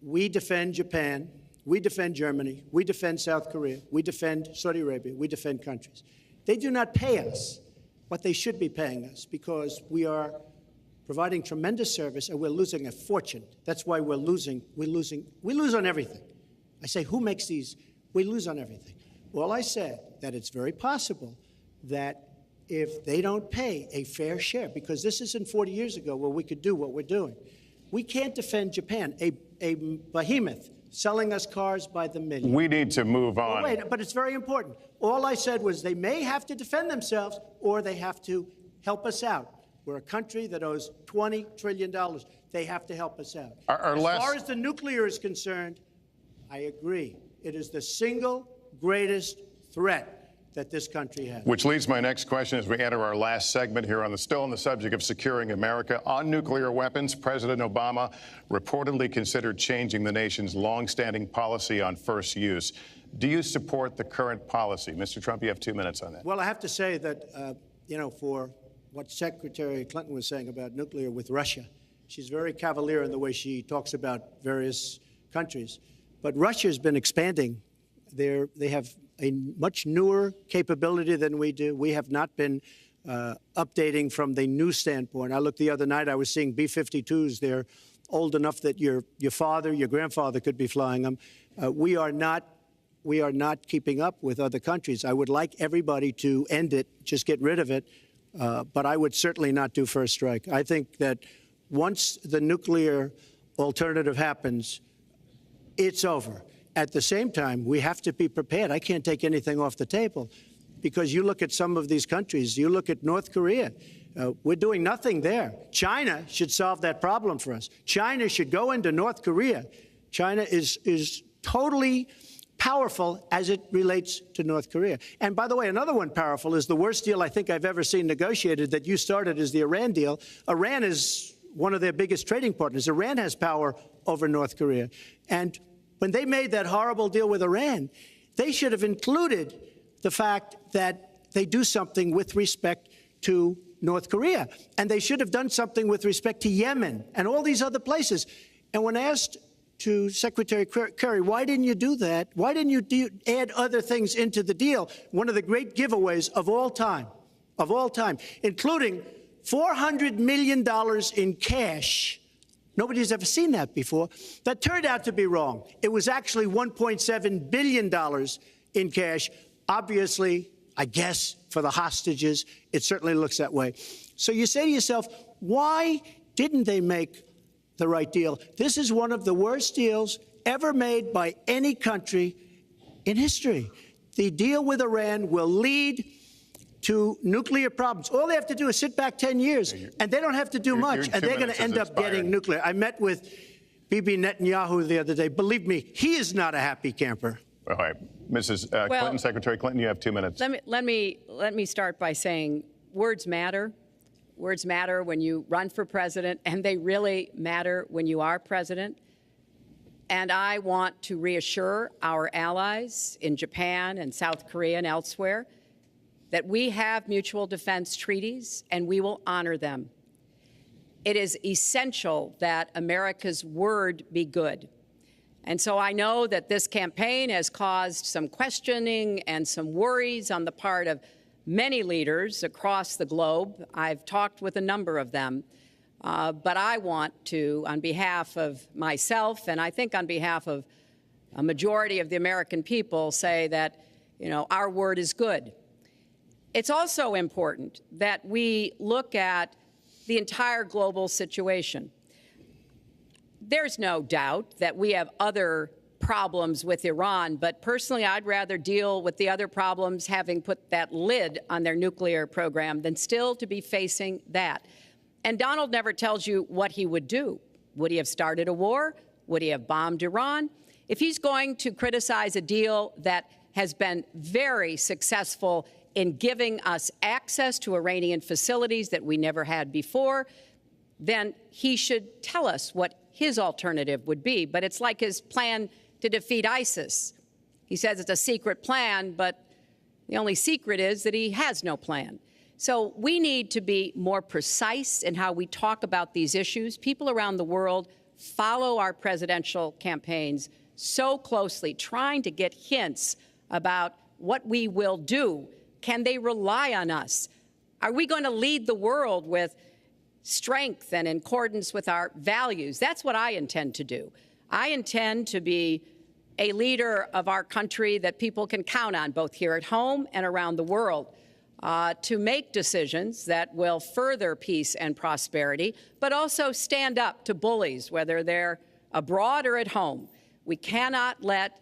we defend Japan, we defend Germany, we defend South Korea, we defend Saudi Arabia, we defend countries. They do not pay us what they should be paying us because we are providing tremendous service and we're losing a fortune. That's why we're losing. We lose on everything. I say, who makes these? We lose on everything. Well, I said that it's very possible that if they don't pay a fair share, because this isn't 40 years ago where we could do what we're doing. We can't defend Japan, a behemoth selling us cars by the million. We need to move on. Well, wait, but it's very important. All I said was they may have to defend themselves or they have to help us out. We're a country that owes $20 trillion. They have to help us out. As far as the nuclear is concerned, I agree. It is the single greatest threat that this country has. Which leads my next question as we enter our last segment here still on the subject of securing America. On nuclear weapons, President Obama reportedly considered changing the nation's longstanding policy on first use. Do you support the current policy? Mr. Trump, you have 2 minutes on that. Well, I have to say that, for what Secretary Clinton was saying about nuclear with Russia, she's very cavalier in the way she talks about various countries. But Russia has been expanding. They have a much newer capability than we do. We have not been updating from the new standpoint. I looked the other night, I was seeing B-52s. They're old enough that your father, your grandfather could be flying them. We are not we are not keeping up with other countries. I would like everybody to end it, just get rid of it, but I would certainly not do first strike. I think that once the nuclear alternative happens, it's over. At the same time, we have to be prepared. I can't take anything off the table because you look at some of these countries. You look at North Korea. We're doing nothing there. China should solve that problem for us. China should go into North Korea. China is totally powerful as it relates to North Korea. And by the way, another one powerful is the worst deal I think I've ever seen negotiated that you started is the Iran deal. Iran is one of their biggest trading partners. Iran has power over North Korea. And when they made that horrible deal with Iran, they should have included the fact that they do something with respect to North Korea. And they should have done something with respect to Yemen and all these other places. And when asked to Secretary Kerry, why didn't you do that? Why didn't you add other things into the deal? One of the great giveaways of all time, including $400 million in cash. Nobody's ever seen that before. That turned out to be wrong. It was actually $1.7 billion in cash. Obviously, I guess, for the hostages, it certainly looks that way. So you say to yourself, why didn't they make the right deal? This is one of the worst deals ever made by any country in history. The deal with Iran will lead to nuclear problems. All they have to do is sit back 10 years, and they don't have to do much, and they're going to end up getting nuclear. I met with Bibi Netanyahu the other day. Believe me, he is not a happy camper. All right. Mrs. Clinton, Secretary Clinton, you have 2 minutes. Let me start by saying words matter. Words matter when you run for president, and they really matter when you are president. And I want to reassure our allies in Japan and South Korea and elsewhere that we have mutual defense treaties and we will honor them. It is essential that America's word be good. And so I know that this campaign has caused some questioning and some worries on the part of many leaders across the globe. I've talked with a number of them. But I want to, on behalf of myself and I think on behalf of a majority of the American people, say that, our word is good. It's also important that we look at the entire global situation. There's no doubt that we have other problems with Iran, but personally, I'd rather deal with the other problems having put that lid on their nuclear program than still to be facing that. And Donald never tells you what he would do. Would he have started a war? Would he have bombed Iran? If he's going to criticize a deal that has been very successful in giving us access to Iranian facilities that we never had before, then he should tell us what his alternative would be. But it's like his plan to defeat ISIS. He says it's a secret plan, but the only secret is that he has no plan. So we need to be more precise in how we talk about these issues. People around the world follow our presidential campaigns so closely, trying to get hints about what we will do. Can they rely on us? Are we going to lead the world with strength and in accordance with our values? That's what I intend to do. I intend to be a leader of our country that people can count on, both here at home and around the world, to make decisions that will further peace and prosperity, but also stand up to bullies, whether they're abroad or at home. We cannot let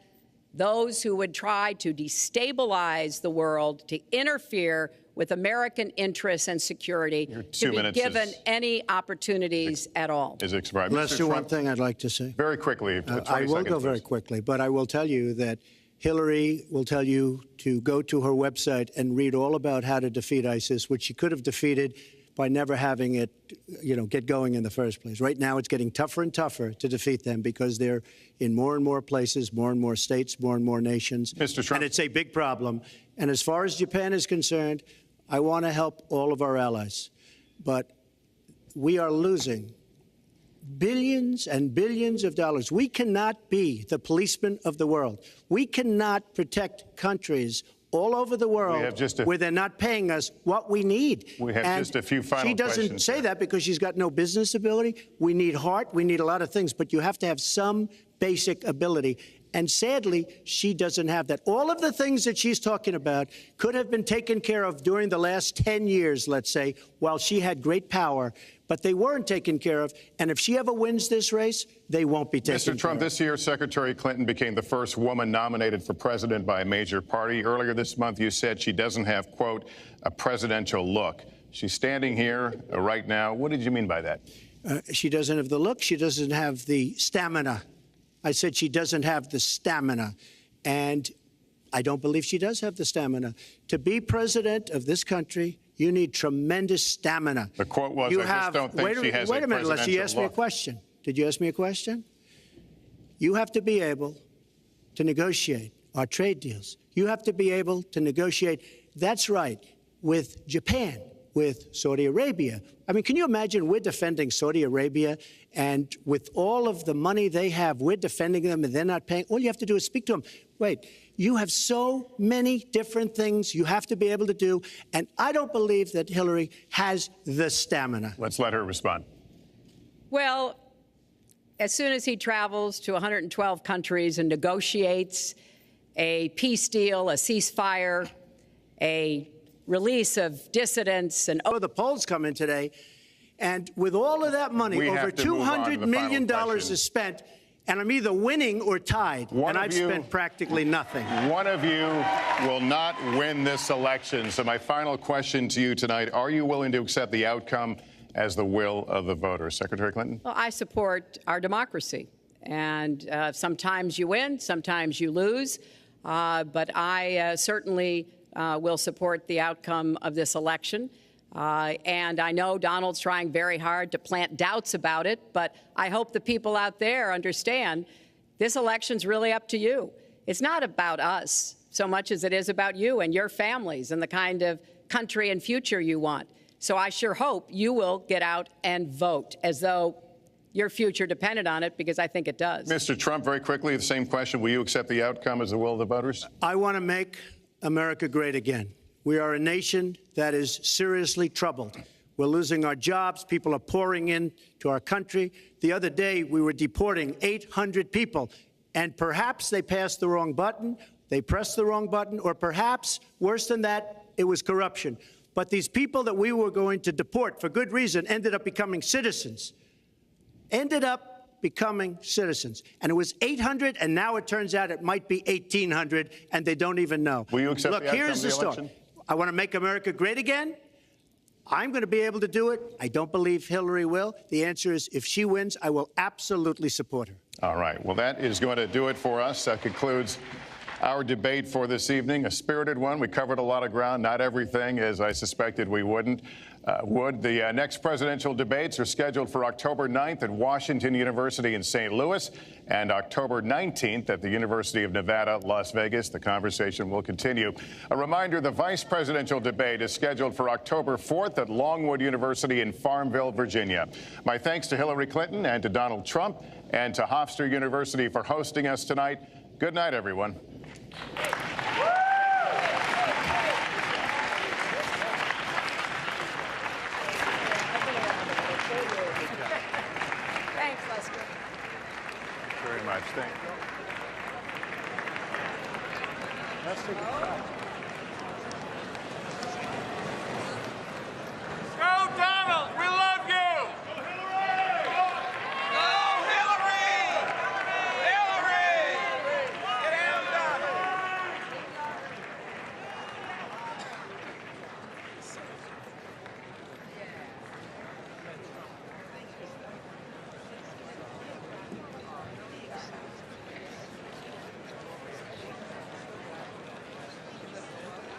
those who would try to destabilize the world, to interfere with American interests and security, to be given any opportunities at all. Is expired. Let's do one thing I'd like to say. Very quickly. I will go very quickly, but I will tell you that Hillary will tell you to go to her website and read all about how to defeat ISIS, which she could have defeated by never having it, get going in the first place. Right now, it's getting tougher and tougher to defeat them because they're in more and more places, more and more states, more and more nations. Mr. Trump. And it's a big problem. And as far as Japan is concerned, I want to help all of our allies. But we are losing billions and billions of dollars. We cannot be the policeman of the world. We cannot protect countries all over the world where they're not paying us what we need. We have just a few final questions. She doesn't say that because she's got no business ability. We need heart. We need a lot of things. But you have to have some basic ability. And sadly, she doesn't have that. All of the things that she's talking about could have been taken care of during the last 10 years, let's say, while she had great power, but they weren't taken care of. And if she ever wins this race, they won't be taken care of. Mr. Trump, this year, Secretary Clinton became the first woman nominated for president by a major party. Earlier this month, you said she doesn't have, quote, a presidential look. She's standing here right now. What did you mean by that? She doesn't have the look. She doesn't have the stamina. I said she doesn't have the stamina. And I don't believe she does have the stamina. To be president of this country, you need tremendous stamina. The quote was, I just don't think she has a presidential look. Wait a minute, Leslie, you asked me a question. Did you ask me a question? You have to be able to negotiate our trade deals. You have to be able to negotiate, that's right, with Japan, with Saudi Arabia. I mean, can you imagine we're defending Saudi Arabia, and with all of the money they have, we're defending them and they're not paying? All you have to do is speak to them. Wait, you have so many different things you have to be able to do, and I don't believe that Hillary has the stamina. Let's let her respond. Well, as soon as he travels to 112 countries and negotiates a peace deal, a ceasefire, a release of dissidents, and the polls come in today, and with all of that money, over $200 million is spent, and I'm either winning or tied, and I've spent practically nothing. One of you will not win this election. So my final question to you tonight, are you willing to accept the outcome as the will of the voters? Secretary Clinton? Well, I support our democracy, and sometimes you win, sometimes you lose, but I certainly will support the outcome of this election. And I know Donald's trying very hard to plant doubts about it, but I hope the people out there understand this election's really up to you. It's not about us so much as it is about you and your families and the kind of country and future you want. So I sure hope you will get out and vote as though your future depended on it, because I think it does. Mr. Trump, very quickly, the same question. Will you accept the outcome as the will of the voters? I want to make America great again. We are a nation that is seriously troubled. We're losing our jobs. People are pouring into our country. The other day, we were deporting 800 people, and perhaps they passed the wrong button, they pressed the wrong button, or perhaps, worse than that, it was corruption. But these people that we were going to deport for good reason ended up becoming citizens. And it was 800, and now it turns out it might be 1,800, and they don't even know. Will you accept the outcome here's of the the election? story. I want to make America great again. I'm going to be able to do it. I don't believe Hillary will. The answer is, if she wins, I will absolutely support her. All right. Well, that is going to do it for us. That concludes our debate for this evening. A spirited one. We covered a lot of ground, not everything, as I suspected we would. The next presidential debates are scheduled for October 9th at Washington University in St. Louis and October 19th at the University of Nevada, Las Vegas. The conversation will continue. A reminder, the vice presidential debate is scheduled for October 4th at Longwood University in Farmville, Virginia. My thanks to Hillary Clinton and to Donald Trump and to Hofstra University for hosting us tonight. Good night, everyone. Thanks, Lester. Very much. Thank you. Go, Donald!